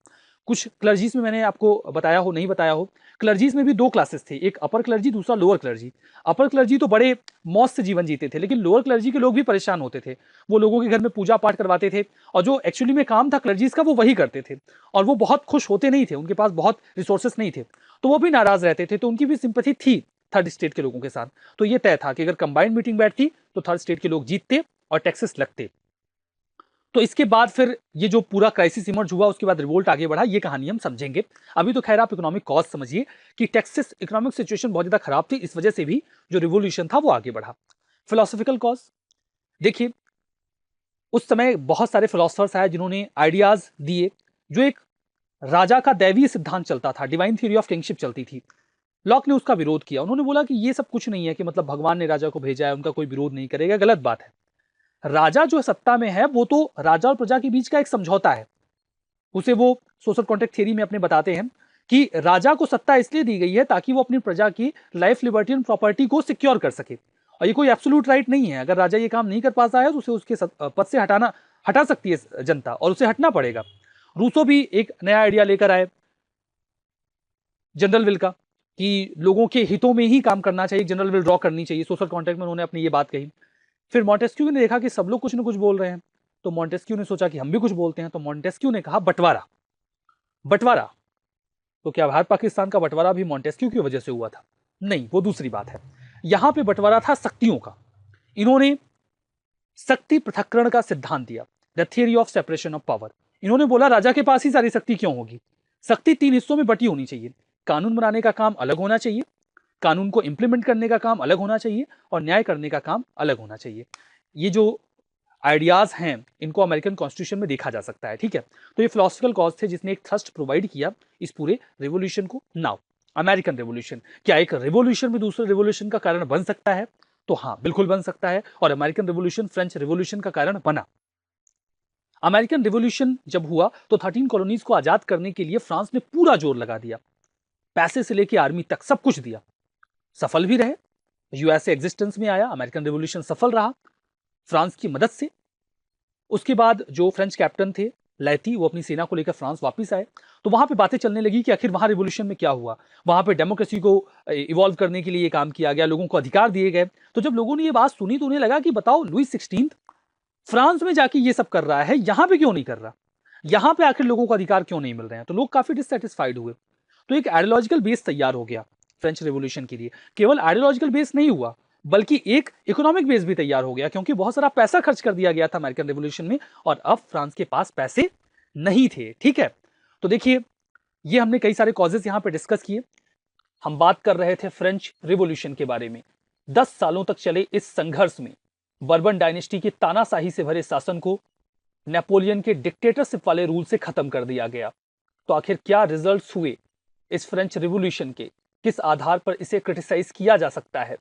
कुछ क्लर्जीज में मैंने आपको बताया हो नहीं बताया हो, क्लर्जीज में भी 2 क्लासेस थे, एक अपर क्लर्जी, दूसरा लोअर क्लर्जी। अपर क्लर्जी तो बड़े मौज से जीवन जीते थे, लेकिन लोअर क्लर्जी के लोग भी परेशान होते थे। वो लोगों के घर में पूजा पाठ करवाते थे, और जो एक्चुअली में काम था क्लर्जीज का वो वही करते थे, और वो बहुत खुश होते नहीं थे, उनके पास बहुत रिसोर्सेस नहीं थे, तो वो भी नाराज रहते थे। तो उनकी भी सिंपैथी थी थर्ड स्टेट के लोगों के साथ। तो ये तय था कि अगर कंबाइंड मीटिंग बैठती तो थर्ड स्टेट के लोग जीतते और टैक्सेस लगते। तो इसके बाद फिर ये जो पूरा क्राइसिस इमर्ज हुआ, उसके बाद रिवोल्ट आगे बढ़ा, ये कहानी हम समझेंगे। अभी तो खैर आप इकोनॉमिक कॉज समझिए कि टेक्सास इकोनॉमिक सिचुएशन बहुत ज्यादा खराब थी, इस वजह से भी जो रिवोल्यूशन था वो आगे बढ़ा। फिलोसॉफिकल कॉज देखिए, उस समय बहुत सारे फिलोसफर्स आए जिन्होंने आइडियाज दिए। जो एक राजा का दैवीय सिद्धांत चलता था, डिवाइन थ्योरी ऑफ किंगशिप चलती थी, लॉक ने उसका विरोध किया। उन्होंने बोला कि ये सब कुछ नहीं है कि मतलब भगवान ने राजा को भेजा है, उनका कोई विरोध नहीं करेगा, गलत बात है। राजा जो सत्ता में है वो तो राजा और प्रजा के बीच का एक समझौता है। उसे वो सोशल कॉन्ट्रैक्ट थ्योरी में अपने बताते हैं कि राजा को सत्ता इसलिए दी गई है ताकि वो अपनी प्रजा की लाइफ, लिबर्टी एंड प्रॉपर्टी को सिक्योर कर सके, और ये कोई एब्सोल्यूट राइट नहीं है। अगर राजा ये काम नहीं कर पाता है तो उसे उसके पद से हटा सकती है जनता, और उसे हटना पड़ेगा। रूसो भी एक नया आइडिया लेकर आए जनरल विल का, कि लोगों के हितों में ही काम करना चाहिए, जनरल विल ड्रॉ करनी चाहिए। सोशल कॉन्ट्रैक्ट में उन्होंने अपनी ये बात कही। फिर मॉन्टेस्क्यू ने देखा कि सब लोग कुछ ना कुछ बोल रहे हैं, तो मॉन्टेस्क्यू ने सोचा कि हम भी कुछ बोलते हैं, तो मॉन्टेस्क्यू ने कहा बंटवारा। बंटवारा, तो क्या भारत पाकिस्तान का बंटवारा भी मॉन्टेस्क्यू की वजह से हुआ था? नहीं, वो दूसरी बात है। यहां पे बंटवारा था शक्तियों का। इन्होंने शक्ति पृथक्करण का सिद्धांत दिया, the theory of separation of power. इन्होंने बोला राजा के पास ही सारी शक्ति क्यों होगी, शक्ति 3 हिस्सों में बटी होनी चाहिए। कानून बनाने का काम अलग होना चाहिए, कानून को इंप्लीमेंट करने का काम अलग होना चाहिए, और न्याय करने का काम अलग होना चाहिए। ये जो आइडियाज हैं इनको अमेरिकन कॉन्स्टिट्यूशन में देखा जा सकता है, ठीक है। तो ये फिलोसफिकल कॉज थे जिसने एक थ्रस्ट प्रोवाइड किया इस पूरे रिवोल्यूशन को। नाउ अमेरिकन रिवोल्यूशन, क्या एक रिवोल्यूशन भी दूसरे रिवोल्यूशन का कारण बन सकता है? तो हाँ, बिल्कुल बन सकता है, और अमेरिकन रिवोल्यूशन फ्रेंच रिवोल्यूशन का कारण बना। अमेरिकन रिवोल्यूशन जब हुआ तो 13 कॉलोनीज को आजाद करने के लिए फ्रांस ने पूरा जोर लगा दिया, पैसे से लेकर आर्मी तक सब कुछ दिया। सफल भी रहे, यूएसए एग्जिस्टेंस में आया, अमेरिकन रिवोल्यूशन सफल रहा फ्रांस की मदद से। उसके बाद जो फ्रेंच कैप्टन थे लैती, वो अपनी सेना को लेकर फ्रांस वापस आए। तो वहां पे बातें चलने लगी कि आखिर वहां रिवॉल्यूशन में क्या हुआ, वहां पे डेमोक्रेसी को इवॉल्व करने के लिए काम किया गया, लोगों को अधिकार दिए गए। तो जब लोगों ने ये बात सुनी तो उन्हें लगा कि बताओ, लुई 16 फ्रांस में जाके ये सब कर रहा है, यहां पे क्यों नहीं कर रहा, यहां पे आखिर लोगों को अधिकार क्यों नहीं मिल रहे हैं। तो लोग काफी डिससेटिस्फाइड हुए। तो एक आइडियोलॉजिकल बेस तैयार हो गया फ्रेंच रेवोल्यूशन के लिए। केवल आइडियोलॉजिकल बेस नहीं हुआ, बल्कि एक इकोनॉमिक बेस भी तैयार हो गया, क्योंकि बहुत सारा पैसा खर्च कर दिया गया था अमेरिकन रेवोल्यूशन में, और अब फ्रांस के पास पैसे नहीं थे। ठीक है, तो देखिए, ये हमने कई सारे कॉजेस यहां पे डिस्कस किए। हम बात कर रहे थे फ्रेंच रिवॉल्यूशन के बारे में। 10 सालों तक चले इस संघर्ष में बर्बन डायनेस्टी के तानाशाही से भरे शासन को नेपोलियन के डिक्टेटरशिप वाले रूल से खत्म कर दिया गया। तो आखिर क्या रिजल्ट्स हुए इस फ्रेंच रिवॉल्यूशन के, किस आधार पर इसे क्रिटिसाइज किया जा सकता है,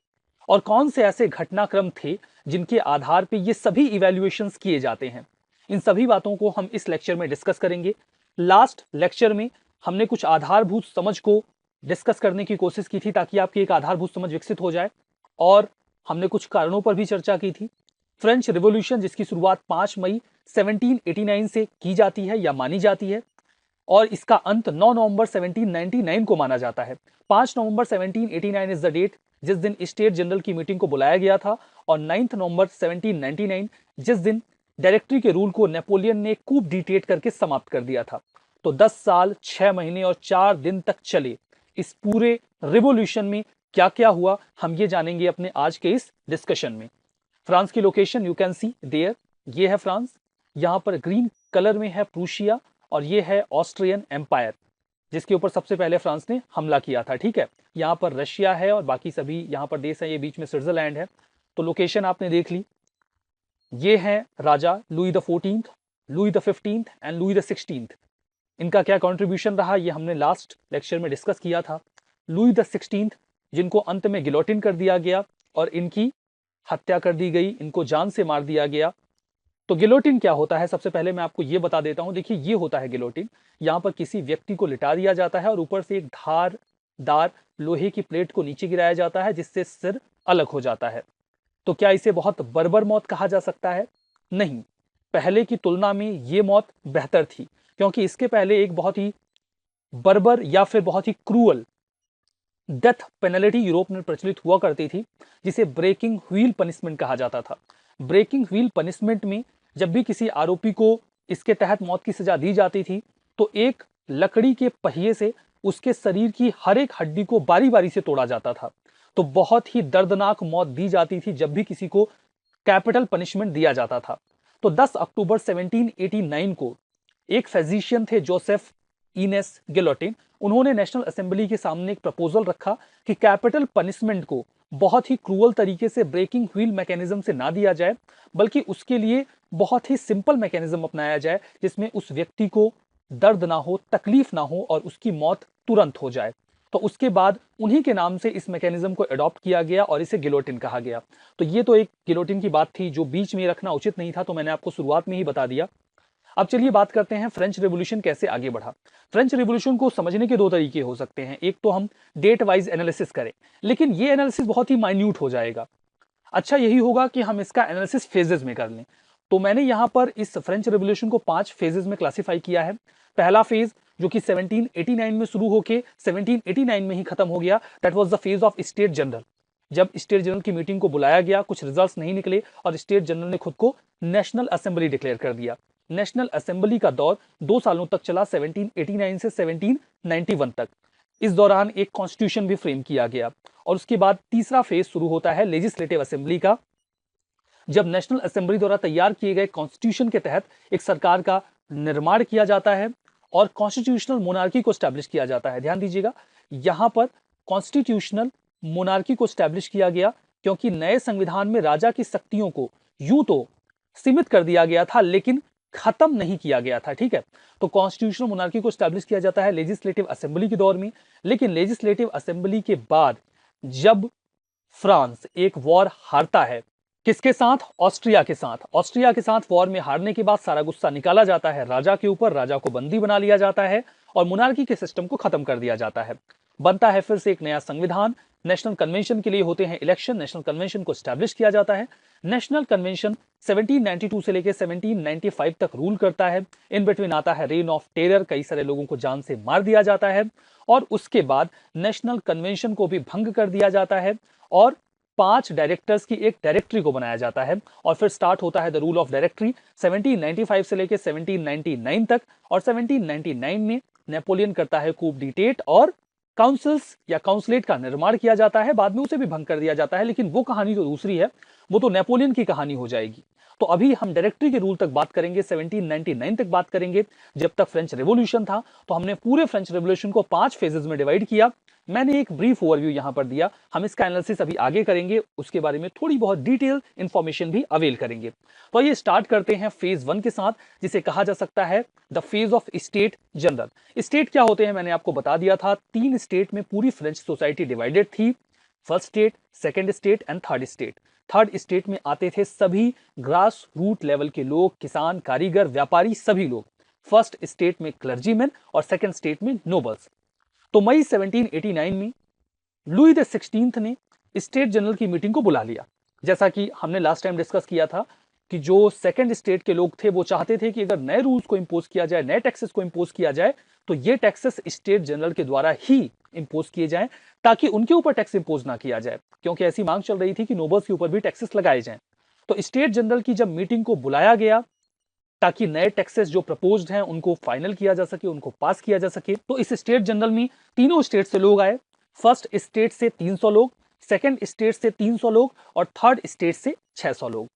और कौन से ऐसे घटनाक्रम थे जिनके आधार पर ये सभी इवैल्यूएशंस किए जाते हैं। इन सभी बातों को हम इस लेक्चर में डिस्कस करेंगे। लास्ट लेक्चर में हमने कुछ आधारभूत समझ को डिस्कस करने की कोशिश की थी, ताकि आपकी एक आधारभूत समझ विकसित हो जाए, और हमने कुछ कारणों पर भी चर्चा की थी। फ्रेंच रिवॉल्यूशन, जिसकी शुरुआत 5 मई 1789 से की जाती है या मानी जाती है, और इसका अंत 9 नवंबर 1799 को माना जाता है। 5 नवंबर 1789 इज द डेट जिस दिन स्टेट जनरल की मीटिंग को बुलाया गया था, और 9 नवंबर 1799 जिस दिन डायरेक्टरी के रूल को नेपोलियन ने कूप डिटेट करके समाप्त कर दिया था। तो 10 साल 6 महीने और 4 दिन तक चले इस पूरे रिवॉल्यूशन में क्या क्या हुआ, हम ये जानेंगे अपने आज के इस डिस्कशन में। फ्रांस की location you can see there, ये है फ्रांस। यहां पर ग्रीन कलर में है प्रूशिया, और ये है ऑस्ट्रियन एम्पायर, जिसके ऊपर सबसे पहले फ्रांस ने हमला किया था। ठीक है, यहाँ पर रशिया है और बाकी सभी यहाँ पर देश है, ये बीच में स्विट्जरलैंड है। तो लोकेशन आपने देख ली। ये है राजा Louis the 14th, Louis the 15th and Louis the 16th। इनका क्या कंट्रीब्यूशन रहा, ये हमने लास्ट लेक्चर में डिस्कस किया था। लुई द 16th, जिनको अंत में गिलोटिन कर दिया गया और इनकी हत्या कर दी गई, इनको जान से मार दिया गया। तो गिलोटिन क्या होता है, सबसे पहले मैं आपको ये बता देता हूं। देखिए, ये होता है गिलोटिन। यहां पर किसी व्यक्ति को लिटा दिया जाता है और ऊपर से एक धारदार लोहे की प्लेट को नीचे गिराया जाता है, जिससे सिर अलग हो जाता है। तो क्या इसे बहुत बर्बर मौत कहा जा सकता है? नहीं, पहले की तुलना में ये मौत बेहतर थी, क्योंकि इसके पहले एक बहुत ही बर्बर या फिर बहुत ही क्रूअल डेथ पेनल्टी यूरोप में प्रचलित हुआ करती थी, जिसे ब्रेकिंग व्हील पनिशमेंट कहा जाता था। ब्रेकिंग व्हील पनिशमेंट में जब भी किसी आरोपी को इसके तहत मौत की सजा दी जाती थी, तो एक लकड़ी के पहिए से उसके शरीर की हर एक हड्डी को बारी बारी से तोड़ा जाता था। तो बहुत ही दर्दनाक मौत दी जाती थी जब भी किसी को कैपिटल पनिशमेंट दिया जाता था। तो 10 अक्टूबर 1789 को एक फिजिशियन थे जोसेफ इनेस गिलोटिन, उन्होंने नेशनल असेंबली के सामने एक प्रपोजल रखा कि कैपिटल पनिशमेंट को बहुत ही क्रूअल तरीके से ब्रेकिंग व्हील मैकेनिज्म से ना दिया जाए, बल्कि उसके लिए बहुत ही सिंपल मैकेनिज्म अपनाया जाए, जिसमें उस व्यक्ति को दर्द ना हो, तकलीफ ना हो और उसकी मौत तुरंत हो जाए। तो उसके बाद उन्हीं के नाम से इस मैकेनिज्म को अडॉप्ट किया गया और इसे गिलोटिन कहा गया। तो ये तो एक गिलोटिन की बात थी जो बीच में रखना उचित नहीं था, तो मैंने आपको शुरुआत में ही बता दिया। अब चलिए बात करते हैं फ्रेंच रेवोल्यूशन कैसे आगे बढ़ा। फ्रेंच रेवोल्यूशन को समझने के दो तरीके हो सकते हैं। एक तो हम डेट वाइज एनालिसिस करें, लेकिन ये एनालिसिस बहुत ही माइन्यूट हो जाएगा। अच्छा यही होगा कि हम इसका एनालिसिस फेजेस में कर लें। तो मैंने यहां पर इस फ्रेंच रेवोल्यूशन को 5 फेजेस में क्लासिफाई किया है। पहला फेज जो कि 1789 में शुरू होकर 1789 में ही खत्म हो गया, that was the phase of state general. जब स्टेट जनरल की मीटिंग को बुलाया गया, कुछ रिजल्ट्स नहीं निकले और स्टेट जनरल ने खुद को नेशनल असेंबली डिक्लेयर कर दिया। नेशनल असेंबली का दौर 2 सालों तक चला, 1789 से 1791 तक। इस दौरान एक कॉन्स्टिट्यूशन भी फ्रेम किया गया। और उसके बाद तीसरा फेज शुरू होता है लेजिस्लेटिव असेंबली का, जब नेशनल असेंबली द्वारा तैयार किए गए कॉन्स्टिट्यूशन के तहत एक सरकार का निर्माण किया जाता है और कॉन्स्टिट्यूशनल मोनार्की को स्टैब्लिश किया जाता है। ध्यान दीजिएगा, यहां पर कॉन्स्टिट्यूशनल मोनार्की को स्टैब्लिश किया गया, क्योंकि नए संविधान में राजा की शक्तियों को यूं तो सीमित कर दिया गया था, लेकिन खत्म नहीं किया गया था। ठीक है, तो कॉन्स्टिट्यूशनल मोनार्की को स्टैब्लिश किया जाता है लेजिस्लेटिव असेंबली के दौर में। लेकिन लेजिस्लेटिव असेंबली के बाद जब फ्रांस एक वॉर हारता है, किसके साथ? ऑस्ट्रिया के साथ। ऑस्ट्रिया के साथ वॉर में हारने के बाद सारा गुस्सा निकाला जाता है राजा के ऊपर, राजा को बंदी बना लिया जाता है और मोनार्की के सिस्टम को खत्म कर दिया जाता है। बनता है फिर से एक नया संविधान नेशनल कन्वेंशन के लिए होते हैं इलेक्शन, नेशनल कन्वेंशन को स्टैब्लिश किया जाता है। नेशनल कन्वेंशन 1792 से लेकर 1795 तक रूल करता है। इन बिटवीन आता है रेन ऑफ टेरर, कई सारे लोगों को जान से मार दिया जाता है, और उसके बाद नेशनल कन्वेंशन को भी भंग कर दिया जाता है और 5 डायरेक्टर्स की एक डायरेक्टरी को बनाया जाता है, और फिर स्टार्ट होता है द रूल ऑफ डायरेक्टरी 1795 से लेकर 1799 तक। और 1799 में नेपोलियन करता है कूप डिटेट और काउंसिल्स या काउंसलेट का निर्माण किया जाता है। बाद में उसे भी भंग कर दिया जाता है, लेकिन वो कहानी तो दूसरी है, वो तो नेपोलियन की कहानी हो जाएगी। तो अभी हम डायरेक्टरी के रूल तक बात करेंगे, 1799 तक बात करेंगे। जब तक फ्रेंच रेवोल्यूशन था तो हमने पूरे फ्रेंच रेवोल्यूशन को 5 फेजेस में डिवाइड किया। मैंने एक ब्रीफ ओवरव्यू यहां पर दिया, हम इसका एनालिसिस अभी आगे करेंगे, उसके बारे में थोड़ी बहुत डिटेल इंफॉर्मेशन भी अवेल करेंगे। तो ये स्टार्ट करते हैं फेज 1 के साथ, जिसे कहा जा सकता है the phase of state general. State क्या होते हैं मैंने आपको बता दिया था, 3 स्टेट में पूरी फ्रेंच सोसाइटी डिवाइडेड थी, first state, second state and third state. Third state में आते थे सभी ग्रास रूट लेवल के लोग, किसान, कारीगर, व्यापारी, सभी लोग। फर्स्ट स्टेट में क्लर्जीमैन और सेकेंड स्टेट में नोबल्स। तो मई 1789 में लुई द 16 ने स्टेट जनरल की मीटिंग को बुला लिया। जैसा कि हमने लास्ट टाइम डिस्कस किया था कि जो सेकंड स्टेट के लोग थे वो चाहते थे कि अगर नए रूल्स को इंपोज किया जाए, नए टैक्सेस को इंपोज किया जाए, तो ये टैक्सेस स्टेट जनरल के द्वारा ही इंपोज किए जाएं, ताकि उनके ऊपर टैक्स इंपोज ना किया जाए, क्योंकि ऐसी मांग चल रही थी कि नोबल्स के ऊपर भी टैक्सेस लगाए जाएं। तो स्टेट जनरल की जब मीटिंग को बुलाया गया ताकि नए टैक्सेस जो प्रपोज्ड हैं उनको फाइनल किया जा सके, उनको पास किया जा सके, तो इस स्टेट जनरल में तीनों स्टेट से लोग आए। फर्स्ट स्टेट से 300 लोग, सेकंड स्टेट से 300 लोग और थर्ड स्टेट से 600 लोग।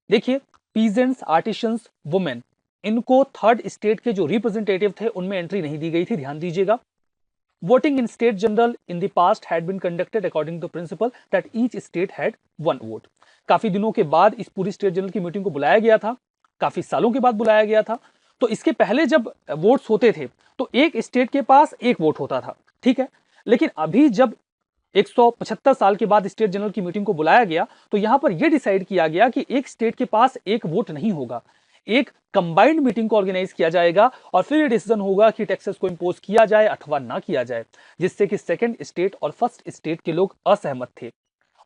देखिए, पीजेंट्स, आर्टिशंस, वुमेन, इनको थर्ड स्टेट के जो रिप्रेजेंटेटिव थे उनमें एंट्री नहीं दी गई थी, ध्यान दीजिएगा। Voting in state general in the past had been conducted according to principle that each state had 1 vote. काफी दिनों के बाद इस पूरी स्टेट जनरल की मीटिंग को बुलाया गया था, काफी सालों के बाद बुलाया गया था। तो इसके पहले जब वोट्स होते थे तो एक स्टेट के पास एक वोट होता था, ठीक है। लेकिन अभी जब 175 साल के बाद स्टेट जनरल की मीटिंग को बुलाया गया तो यहां पर यह डिसाइड किया गया कि एक स्टेट के पास एक वोट नहीं होगा, एक कंबाइंड मीटिंग को ऑर्गेनाइज किया जाएगा और फिर डिसीजन होगा कि टैक्सेस को इंपोज किया जाए अथवा ना किया जाए, जिससे कि सेकंड स्टेट और फर्स्ट स्टेट के लोग असहमत थे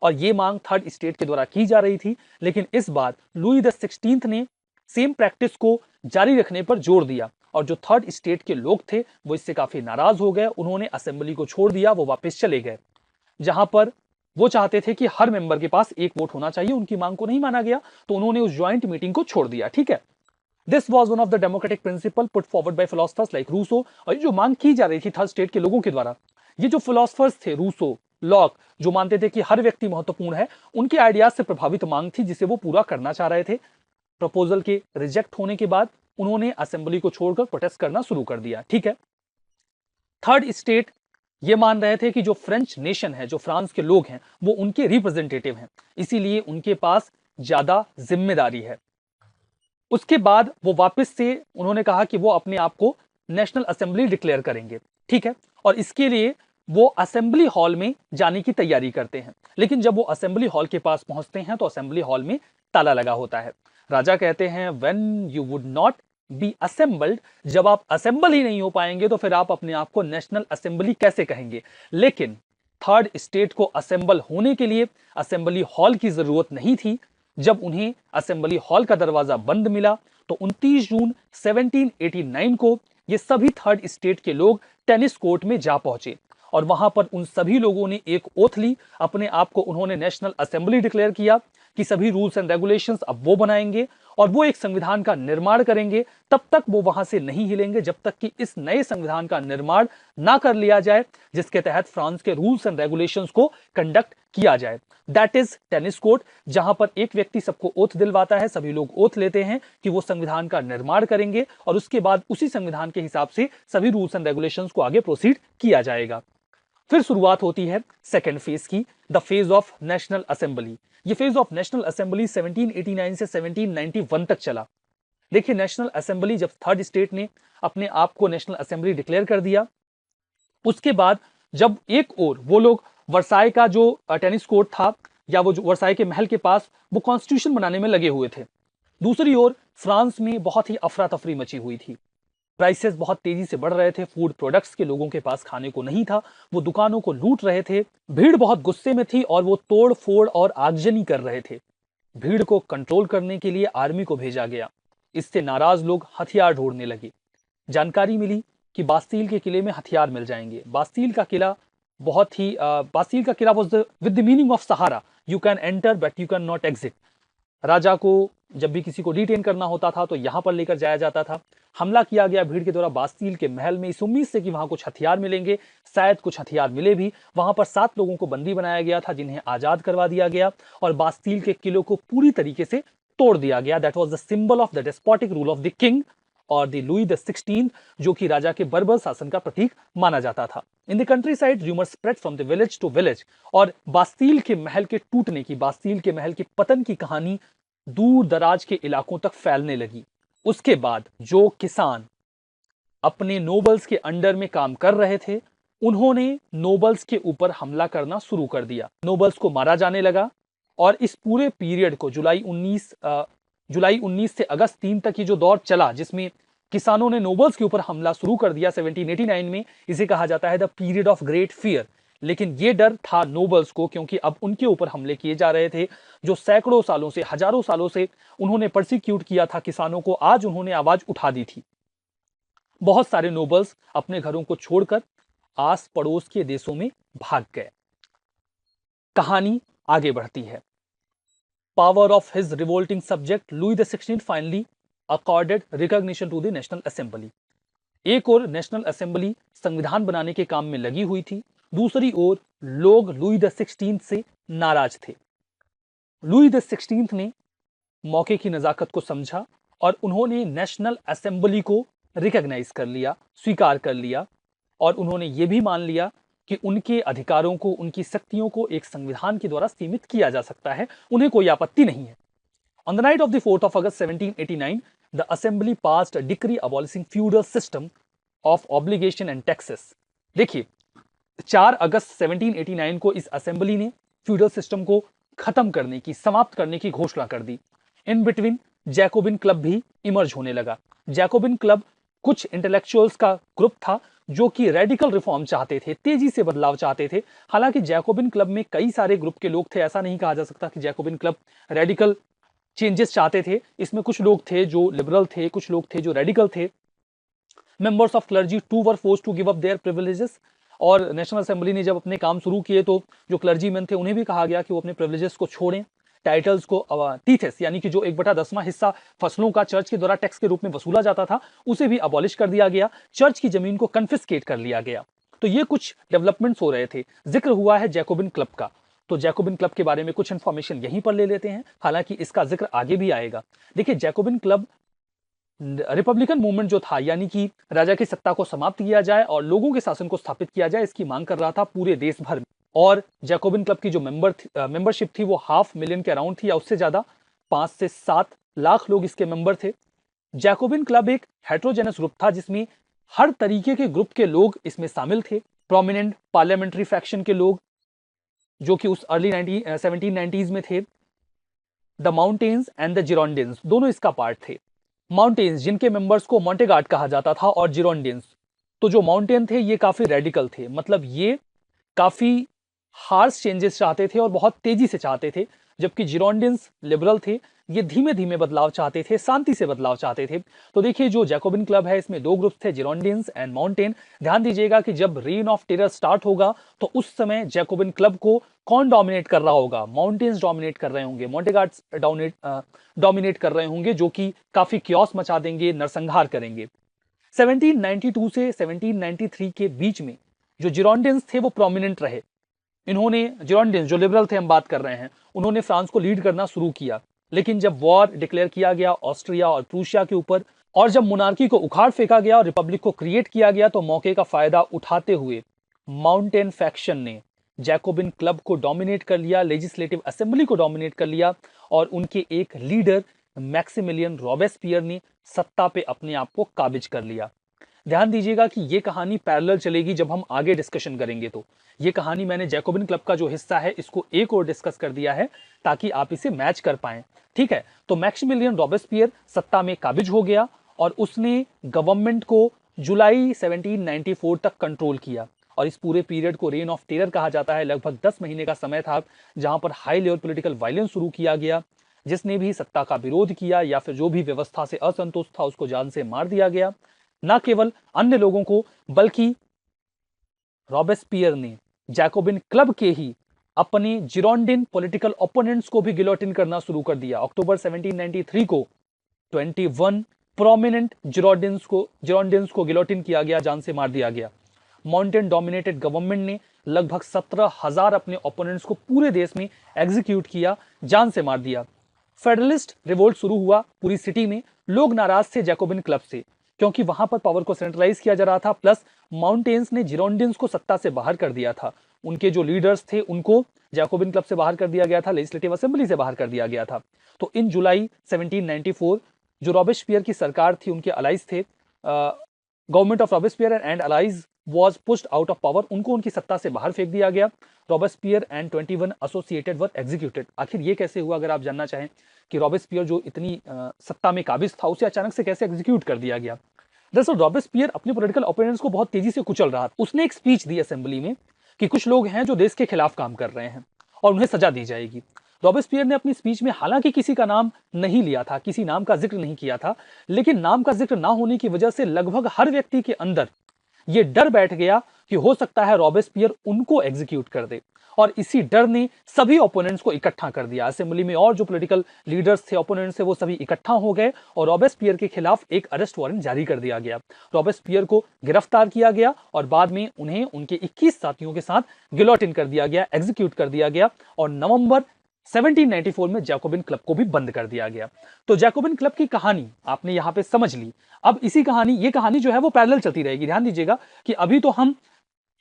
और ये मांग थर्ड स्टेट के द्वारा की जा रही थी। लेकिन इस बार लुई द 16 ने सेम प्रैक्टिस को जारी रखने पर जोर दिया और जो थर्ड स्टेट के लोग थे वो इससे काफी नाराज हो गए। उन्होंने असेंबली को छोड़ दिया, वो वापस चले गए, जहां पर वो चाहते थे कि हर मेंबर के पास एक वोट होना चाहिए। उनकी मांग को नहीं माना गया तो उन्होंने उस ज्वाइंट मीटिंग को छोड़ दिया, ठीक है। This was one of the democratic principle put forward by philosophers like Rousseau. और ये जो मांग की जा रही थी थर्ड स्टेट के लोगों के द्वारा, ये जो फिलोसफर्स थे, रूसो, लॉक, जो मानते थे कि हर व्यक्ति महत्वपूर्ण है, उनके आइडियाज से प्रभावित मांग थी जिसे वो पूरा करना चाह रहे थे। प्रपोजल के रिजेक्ट होने के बाद उन्होंने असेंबली को छोड़कर प्रोटेस्ट करना शुरू कर दिया, ठीक है। थर्ड स्टेट ये मान रहे थे कि जो फ्रेंच नेशन है, जो फ्रांस के लोग हैं, वो उनके रिप्रेजेंटेटिव हैं, इसीलिए उनके पास ज्यादा जिम्मेदारी है। उसके बाद वो वापस से उन्होंने कहा कि वो अपने आप को नेशनल असेंबली डिक्लेयर करेंगे, ठीक है। और इसके लिए वो असेंबली हॉल में जाने की तैयारी करते हैं। लेकिन जब वो असेंबली हॉल के पास पहुंचते हैं तो असेंबली हॉल में ताला लगा होता है। राजा कहते हैं when you would not be assembled, जब आप असेंबल ही नहीं हो पाएंगे तो फिर आप अपने आप को नेशनल असेंबली कैसे कहेंगे। लेकिन थर्ड स्टेट को असेंबल होने के लिए असेंबली हॉल की जरूरत नहीं थी। जब उन्हें असेंबली हॉल का दरवाजा बंद मिला तो 29 जून 1789 को ये सभी थर्ड स्टेट के लोग टेनिस कोर्ट में जा पहुंचे और वहां पर उन सभी लोगों ने एक ओथ ली। अपने आप को उन्होंने नेशनल असेंबली डिक्लेयर किया कि सभी रूल्स एंड रेगुलेशंस अब वो बनाएंगे और वो एक संविधान का निर्माण करेंगे। तब तक वो वहां से नहीं हिलेंगे जब तक कि इस नए संविधान का निर्माण ना कर लिया जाए, जिसके तहत फ्रांस के रूल्स एंड रेगुलेशंस को कंडक्ट किया जाए। दैट इज टेनिस कोर्ट, जहां पर एक व्यक्ति सबको ओथ दिलवाता है, सभी लोग ओथ लेते हैं कि वो संविधान का निर्माण करेंगे और उसके बाद उसी संविधान के हिसाब से सभी रूल्स एंड रेगुलेशंस को आगे प्रोसीड किया जाएगा। फिर शुरुआत होती है सेकेंड फेज की, the phase of national assembly. ये फेज ऑफ नेशनल असेंबली 1789 से 1791 तक चला। देखिए, नेशनल असेंबली जब थर्ड स्टेट ने अपने आप को नेशनल असेंबली डिक्लेयर कर दिया, उसके बाद जब एक और वो लोग वर्साई का जो टेनिस कोर्ट था या वो जो वर्साई के महल के पास वो कॉन्स्टिट्यूशन बनाने में लगे हुए थे, दूसरी ओर फ्रांस में बहुत ही अफरा तफरी मची हुई थी। प्राइसेस बहुत तेजी से बढ़ रहे थे, फूड प्रोडक्ट्स के लोगों के पास खाने को नहीं था, वो दुकानों को लूट रहे थे, भीड़ बहुत गुस्से में थी और वो तोड़ फोड़ और आगजनी कर रहे थे। भीड़ को कंट्रोल करने के लिए आर्मी को भेजा गया। इससे नाराज लोग हथियार ढूंढने लगे। जानकारी मिली कि बास्तील के किले में हथियार मिल जाएंगे। बास्तील का किला बास्तील का किला was with the meaning of सहारा, you can enter but you can not exit. राजा को जब भी किसी को डिटेन करना होता था तो यहां पर लेकर जाया जाता था। हमला किया गया भीड़ के द्वारा बास्तील के महल में, इस उम्मीद से कि वहां कुछ हथियार मिलेंगे। शायद कुछ हथियार मिले भी। वहां पर 7 लोगों को बंदी बनाया गया था जिन्हें आजाद करवा दिया गया और बास्तील के किले को पूरी तरीके से तोड़ दिया गया। That was the symbol of the despotic rule of the king और द लुई द 16, जो कि राजा के बर्बर शासन का प्रतीक माना जाता था। In the countryside rumour spread from the village to village और बास्तील के महल के टूटने की, बास्तील के महल के पतन की कहानी दूर दराज के इलाकों तक फैलने लगी। उसके बाद जो किसान अपने नोबल्स के अंडर में काम कर रहे थे, उन्होंने नोबल्स के ऊपर हमला करना शुरू कर दिया। नोबल्स को मारा जाने लगा और इस पूरे पीरियड को जुलाई 19 से अगस्त 3 तक ये जो दौर चला, जिसमें किसानों ने नोबल्स के ऊपर हमला शुरू कर दिया 1789 में, इसे कहा जाता है the period of great fear. लेकिन ये डर था नोबल्स को, क्योंकि अब उनके ऊपर हमले किए जा रहे थे जो सैकड़ों सालों से, हजारों सालों से उन्होंने परसिक्यूट किया था किसानों को। आज उन्होंने आवाज उठा दी थी। बहुत सारे नोबल्स अपने घरों को छोड़कर आस पड़ोस के देशों में भाग गए। कहानी आगे बढ़ती है। Power of his revolting subject, Louis the 16 finally accorded recognition to the national assembly. एक और नेशनल असेंबली संविधान बनाने के काम में लगी हुई थी, दूसरी ओर लोग लुई द 16 से नाराज थे। लुई द 16 ने मौके की नजाकत को समझा और उन्होंने नेशनल असेंबली को रिकॉग्नाइज कर लिया, स्वीकार कर लिया और उन्होंने ये भी मान लिया कि उनके अधिकारों को, उनकी शक्तियों को एक संविधान के द्वारा सीमित किया जा सकता है। उन्हें कोई आपत्ति नहीं है। On the night of the 4th of August 1789, the assembly passed a decree abolishing feudal system of obligation and taxes. देखिए, 4 अगस्त 1789 को इस असेंबली ने फ्यूडल सिस्टम को खत्म करने की, समाप्त करने की घोषणा कर दी। इन बिटवीन जैकोबिन क्लब भी इमर्ज होने लगा। जैकोबिन क्लब कुछ इंटेलेक्चुअल्स का ग्रुप था जो कि रेडिकल रिफॉर्म चाहते थे, तेजी से बदलाव चाहते थे। हालांकि जैकोबिन क्लब में कई सारे ग्रुप के लोग थे, ऐसा नहीं कहा जा सकता कि जैकोबिन क्लब रेडिकल चेंजेस चाहते थे। इसमें कुछ लोग थे जो लिबरल थे, कुछ लोग थे जो रेडिकल थे। Members of clergy too were forced to give up their privileges. और नेशनल असेंबली ने जब अपने काम शुरू किए तो जो क्लर्जीमैन थे उन्हें भी कहा गया कि वो अपने प्रिविलेजेस को छोड़ें। टाइटल्स को, टीथेस यानी कि जो 1/10वां हिस्सा फसलों का चर्च के द्वारा टैक्स के रूप में वसूला जाता था, उसे भी अबॉलिश कर दिया गया। चर्च की जमीन को कन्फिस्केट कर लिया गया। तो ये कुछ डेवलपमेंट्स हो रहे थे। जिक्र हुआ है जैकोबिन क्लब का, तो जैकोबिन क्लब के बारे में कुछ इंफॉर्मेशन यहीं पर ले लेते हैं, हालांकि इसका जिक्र आगे भी आएगा। देखिए, जैकोबिन क्लब रिपब्लिकन मूवमेंट जो था, यानी कि राजा की सत्ता को समाप्त किया जाए और लोगों के शासन को स्थापित किया जाए, इसकी मांग कर रहा था पूरे देश भर में। और जैकोबिन क्लब की जो मेंबरशिप थी वो 500,000 के अराउंड थी या उससे ज्यादा, 5 से 7 लाख लोग इसके मेंबर थे। जैकोबिन क्लब एक हेट्रोजेनस ग्रुप था जिसमें हर तरीके के ग्रुप के लोग इसमें शामिल थे। प्रोमिनेंट पार्लियामेंट्री फैक्शन के लोग जो कि उस अर्ली 1790s में थे। द माउंटेन्स एंड द जिरोंडिन्स दोनों इसका पार्ट थे। माउंटेन्स जिनके मेंबर्स को मॉन्टेगार्ड कहा जाता था, और जिरोंडिन्स, तो जो माउंटेन थे ये काफी रेडिकल थे, मतलब ये काफी हार्श चेंजेस चाहते थे और बहुत तेजी से चाहते थे, जबकि जिरोंडिन्स लिबरल थे, ये धीमे धीमे बदलाव चाहते थे, शांति से बदलाव चाहते थे। तो देखिए, जो जैकोबिन क्लब है इसमें 2 ग्रुप्स थे, जिरोंडिन्स एंड माउंटेन। ध्यान दीजिएगा कि जब रेन ऑफ टेरर स्टार्ट होगा तो उस समय जैकोबिन क्लब को कौन डोमिनेट कर रहा होगा? माउंटेन्स डोमिनेट कर रहे होंगे, मॉन्टेगार्ड्स डोमिनेट कर रहे होंगे, जो कि काफी क्योस मचा देंगे, नरसंहार करेंगे। 1792 से 1793 के बीच में जो जिरोंडिन्स थे वो प्रोमिनेंट रहे। इन्होंने, जिरोंडिन्स जो लिबरल थे हम बात कर रहे हैं, उन्होंने फ्रांस को लीड करना शुरू किया। लेकिन जब वॉर डिक्लेयर किया गया ऑस्ट्रिया और प्रूशिया के ऊपर, और जब मोनार्की को उखाड़ फेंका गया और रिपब्लिक को क्रिएट किया गया, तो मौके का फायदा उठाते हुए माउंटेन फैक्शन ने जैकोबिन क्लब को डोमिनेट कर लिया, लेजिस्लेटिव असेंबली को डोमिनेट कर लिया और उनके एक लीडर मैक्सिमिलियन रॉबेस्पियर ने सत्ता पे अपने आप को काबिज कर लिया। ध्यान दीजिएगा कि ये कहानी पैरेलल चलेगी जब हम आगे डिस्कशन करेंगे। तो ये कहानी मैंने जैकोबिन क्लब का जो हिस्सा है इसको एक और डिस्कस कर दिया है ताकि आप इसे मैच कर पाएं। ठीक है, तो मैक्सिमिलियन रॉबेस्पियर सत्ता में काबिज हो गया और उसने गवर्नमेंट को जुलाई 1794 तक कंट्रोल किया। और इस पूरे पीरियड को रेन ऑफ टेरर कहा जाता है। लगभग 10 महीने का समय था जहां पर हाई लेवल पॉलिटिकल वायलेंस शुरू किया गया। जिसने भी सत्ता का विरोध किया या फिर जो भी व्यवस्था से असंतुष्ट था उसको जान से मार दिया गया। न केवल अन्य लोगों को बल्कि रॉबेस्पियर ने जैकोबिन क्लब के ही अपने जिरोंडिन पॉलिटिकल ओपोनेंट्स को भी गिलोटिन करना शुरू कर दिया। अक्टूबर 1793 को 21 प्रोमिनेंट जिरोंडिन्स को गिलोटिन किया गया, जान से मार दिया गया। माउंटेन डोमिनेटेड गवर्नमेंट ने लगभग 17,000 अपने ओपोनेंट्स को पूरे देश में एग्जीक्यूट किया, जान से मार दिया। फेडरलिस्ट रिवोल्ट शुरू हुआ पूरी सिटी में। लोग नाराज थे जैकोबिन क्लब से क्योंकि वहां पर पावर को सेंट्रलाइज किया जा रहा था, प्लस माउंटेन्स ने जिरोंडिन्स को सत्ता से बाहर कर दिया था। उनके जो लीडर्स थे उनको जैकोबिन क्लब से बाहर कर दिया गया था, लेजिस्लेटिव असेंबली से बाहर कर दिया गया था। तो इन जुलाई 1794 जो रॉबेस्पियर की सरकार थी, उनके अलाइज थे, government of Robespierre and allies was pushed out of power, उनको उनकी सत्ता से बाहर फेंक दिया गया। Robespierre and 21 associated were executed. आखिर ये कैसे हुआ? अगर आप जानना चाहें कि रॉबेस्पियर जो इतनी सत्ता में काबिज था उसे अचानक से कैसे एग्जीक्यूट कर दिया गया। दरअसल रॉबेस्पियर अपने पॉलिटिकल ओपोनेंट्स को बहुत तेजी से कुचल रहा था। उसने एक स्पीच दी असेंबली में कि कुछ लोग हैं जो देश के खिलाफ काम कर रहे हैं और उन्हें सजा दी जाएगी। रॉबेस्पियर ने अपनी स्पीच में हालांकि किसी का नाम नहीं लिया था, किसी नाम का जिक्र नहीं किया था, लेकिन नाम का जिक्र ना होने की वजह से लगभग हर व्यक्ति के अंदर यह डर बैठ गया कि हो सकता है रॉबेस्पियर उनको एग्जीक्यूट कर दे। और इसी डर ने सभी ओपोनेंट्स को इकट्ठा कर दिया। असेंबली में और जो पॉलिटिकल लीडर्स थे, ओपोनेंट्स थे, वो सभी इकट्ठा हो गए और रॉबेस्पियर के खिलाफ एक अरेस्ट वारंट जारी कर दिया गया। रॉबेस्पियर को गिरफ्तार किया गया और बाद में उन्हें उनके 21 साथियों के साथ गिलोटिन कर दिया गया, एग्जीक्यूट कर दिया गया और नवंबर 1794 में जैकोबिन क्लब को भी बंद कर दिया गया। तो जैकोबिन क्लब की कहानी आपने यहां पे समझ ली। अब ये कहानी जो है वो पैरेलल चलती रहेगी। ध्यान दीजिएगा कि अभी तो हम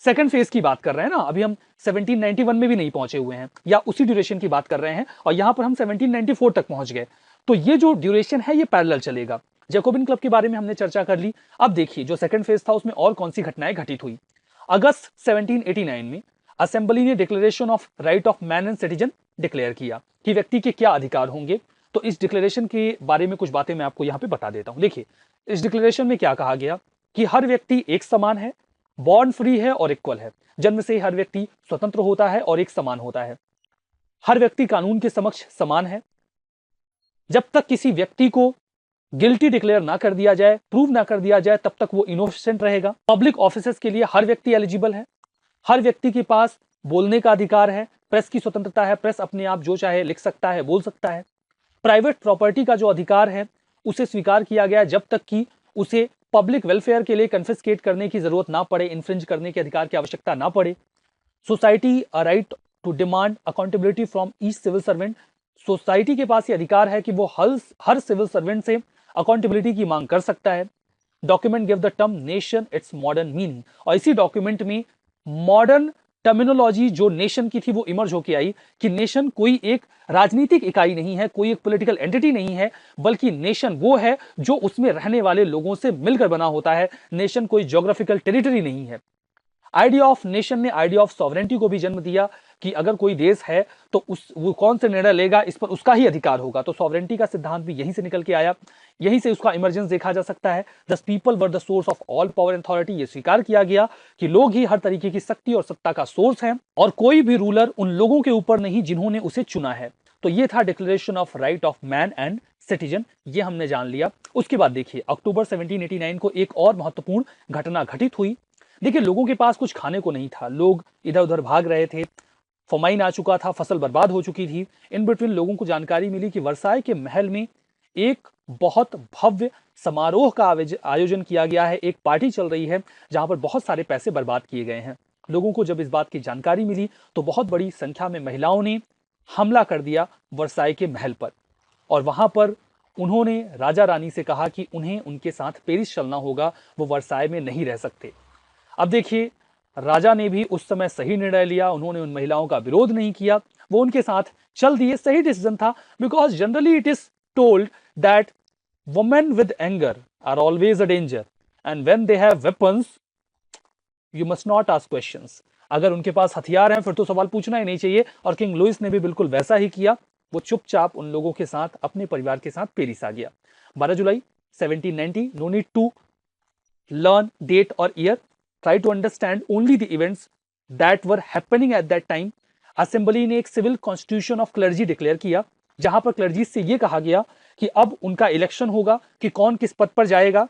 सेकंड फेज की बात कर रहे हैं ना, अभी हम 1791 में भी नहीं पहुंचे हुए हैं या उसी ड्यूरेशन की बात कर रहे हैं और यहां पर हम 1794 तक पहुंच गए। तो ये जो ड्यूरेशन है ये पैरेलल चलेगा। जैकोबिन क्लब के बारे में हमने चर्चा कर ली। अब देखिए जो सेकंड फेज था उसमें और कौन सी घटनाएं घटित हुई। अगस्त 1789 में असेंबली ने declaration of right of man and citizen declare किया कि व्यक्ति के क्या अधिकार होंगे। तो इस डिक्लेरेशन के बारे में कुछ बातें मैं आपको यहां पे बता देता हूं। देखिए इस डिक्लेरेशन में क्या कहा गया कि हर व्यक्ति एक समान है, बॉर्न फ्री है और इक्वल है। जन्म से ही हर व्यक्ति स्वतंत्र होता है और एक समान होता है। हर व्यक्ति कानून के समक्ष समान है। जब तक किसी व्यक्ति को गिल्टी डिक्लेयर ना कर दिया जाए, प्रूव ना कर दिया जाए, तब तक वो इनोसेंट रहेगा। पब्लिक ऑफिसेस के लिए हर व्यक्ति एलिजिबल है। हर व्यक्ति के पास बोलने का अधिकार है। प्रेस की स्वतंत्रता है, प्रेस अपने आप जो चाहे लिख सकता है, बोल सकता है। प्राइवेट प्रॉपर्टी का जो अधिकार है उसे स्वीकार किया गया जब तक कि उसे पब्लिक वेलफेयर के लिए कन्फिस्केट करने की जरूरत ना पड़े, इन्फ्रिंज करने के अधिकार की आवश्यकता ना पड़े। Society a right to demand accountability from each civil servant. Society के पास ये अधिकार है कि वो हर सिविल सर्वेंट से अकाउंटेबिलिटी की मांग कर सकता है। Document give the term nation its modern meaning. और इसी डॉक्यूमेंट में मॉडर्न टर्मिनोलॉजी जो नेशन की थी वो इमर्ज होकर आई कि नेशन कोई एक राजनीतिक इकाई नहीं है, कोई एक पॉलिटिकल एंटिटी नहीं है, बल्कि नेशन वो है जो उसमें रहने वाले लोगों से मिलकर बना होता है। नेशन कोई ज्योग्राफिकल टेरिटरी नहीं है। आइडिया ऑफ नेशन ने आइडिया ऑफ सॉवरेंटी को भी जन्म दिया कि अगर कोई देश है तो वो कौन से निर्णय लेगा इस पर उसका ही अधिकार होगा। तो सॉवरेंटी का सिद्धांत भी यहीं से निकल के आया, यहीं से उसका इमर्जेंस देखा जा सकता है। The people were the source of all power and authority. ये स्वीकार किया गया कि लोग ही हर तरीके की शक्ति और सत्ता का सोर्स हैं और कोई भी रूलर उन लोगों के ऊपर नहीं जिन्होंने उसे चुना है। तो ये था declaration of right of man and citizen, ये हमने जान लिया। उसके बाद देखिए अक्टूबर 1789 को एक और महत्वपूर्ण घटना घटित हुई। देखिए लोगों के पास कुछ खाने को नहीं था, लोग इधर उधर भाग रहे थे, फमाइन आ चुका था, फसल बर्बाद हो चुकी थी। इन बिटवीन लोगों को जानकारी मिली कि वर्साय के महल में एक बहुत भव्य समारोह का आयोजन किया गया है, एक पार्टी चल रही है जहां पर बहुत सारे पैसे बर्बाद किए गए हैं। लोगों को जब इस बात की जानकारी मिली तो बहुत बड़ी संख्या में महिलाओं ने हमला कर दिया वर्साय के महल पर और वहां पर उन्होंने राजा रानी से कहा कि उन्हें उनके साथ पेरिस चलना होगा, वो वर्साय में नहीं रह सकते। अब देखिए राजा ने भी उस समय सही निर्णय लिया, उन्होंने उन महिलाओं का विरोध नहीं किया, वो उनके साथ चल दिए। सही डिसीजन था, because generally it is told that women with anger are always a danger and when they have weapons you must not ask questions. अगर उनके पास हथियार हैं फिर तो सवाल पूछना ही नहीं चाहिए। और किंग लुइस ने भी बिल्कुल वैसा ही किया, वो चुपचाप उन लोगों के साथ अपने परिवार के साथ पेरिस आ गया। 12 जुलाई 1790. No need to learn date or year. Try to understand only the events that were happening at that time. Assembly ने एक civil constitution of clergy declare किया, जहां पर क्लर्जी से यह कहा गया कि अब उनका इलेक्शन होगा कि कौन किस पद पर जाएगा।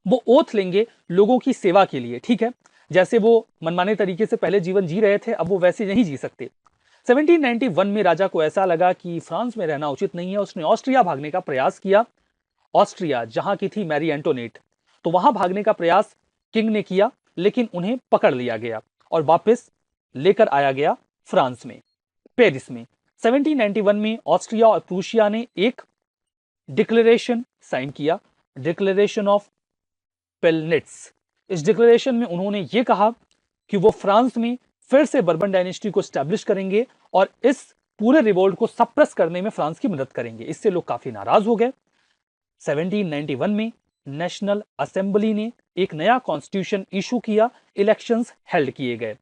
वो ओथ लेंगे लोगों की सेवा के लिए, ठीक है, जैसे वो मनमाने तरीके से पहले जीवन जी रहे थे, अब वो वैसे नहीं जी सकते। 1791 में राजा को ऐसा लगा कि फ्रांस में रहना उचित नहीं है, उसने ऑस्ट्रिया भागने का प्रयास किया। ऑस्ट्रिया जहां की थी मैरी एंटोनेट, तो वहां भागने का प्रयास किंग ने किया, लेकिन उन्हें पकड़ लिया गया और वापस लेकर आया गया फ्रांस में, पेरिस में। 1791 में ऑस्ट्रिया और प्रूशिया ने एक डिक्लेरेशन साइन किया, डिक्लेरेशन ऑफ पेलनिट्स। इस डिक्लेरेशन में उन्होंने ये कहा कि वो फ्रांस में फिर से बर्बन डायनेस्टी को स्टैब्लिश करेंगे और इस पूरे रिवोल्ट को सप्रेस करने में फ्रांस की मदद करेंगे। इससे लोग काफी नाराज हो गए। 1791 में नेशनल असेंबली ने एक नया कॉन्स्टिट्यूशन इशू किया, इलेक्शंस हेल्ड किए गए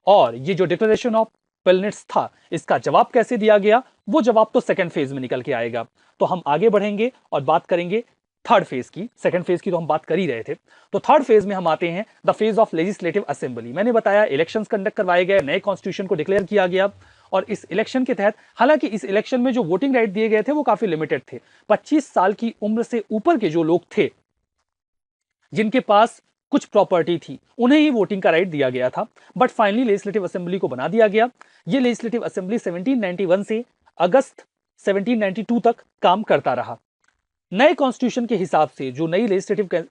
और ये जो डिक्लेरेशन ऑफ पेलनिट्स था, इसका जवाब कैसे दिया गया, वो जवाब तो सेकंड फेज में निकल के आएगा। तो हम आगे बढ़ेंगे और बात करेंगे थर्ड फेज की। सेकंड फेज की तो हम बात कर ही रहे थे, तो थर्ड फेज में हम आते हैं, the phase of legislative assembly. मैंने बताया इलेक्शंस कंडक्ट करवाए गए, नए कॉन्स्टिट्यूशन को डिक्लेयर किया गया और इस इलेक्शन के तहत, हालांकि इस इलेक्शन में जो वोटिंग राइट दिए गए थे वो काफी लिमिटेड थे। 25 साल की उम्र से ऊपर के जो लोग थे, जिनके पास कुछ प्रॉपर्टी थी, उन्हें ही वोटिंग का राइट दिया गया था। बट फाइनली लेजिस्लेटिव असेंबली को बना दिया गया। ये लेजिस्लेटिव असेंबली 1791 से अगस्त 1792 तक काम करता रहा। नए कॉन्स्टिट्यूशन के हिसाब से जो नई लेजिस्लेटिव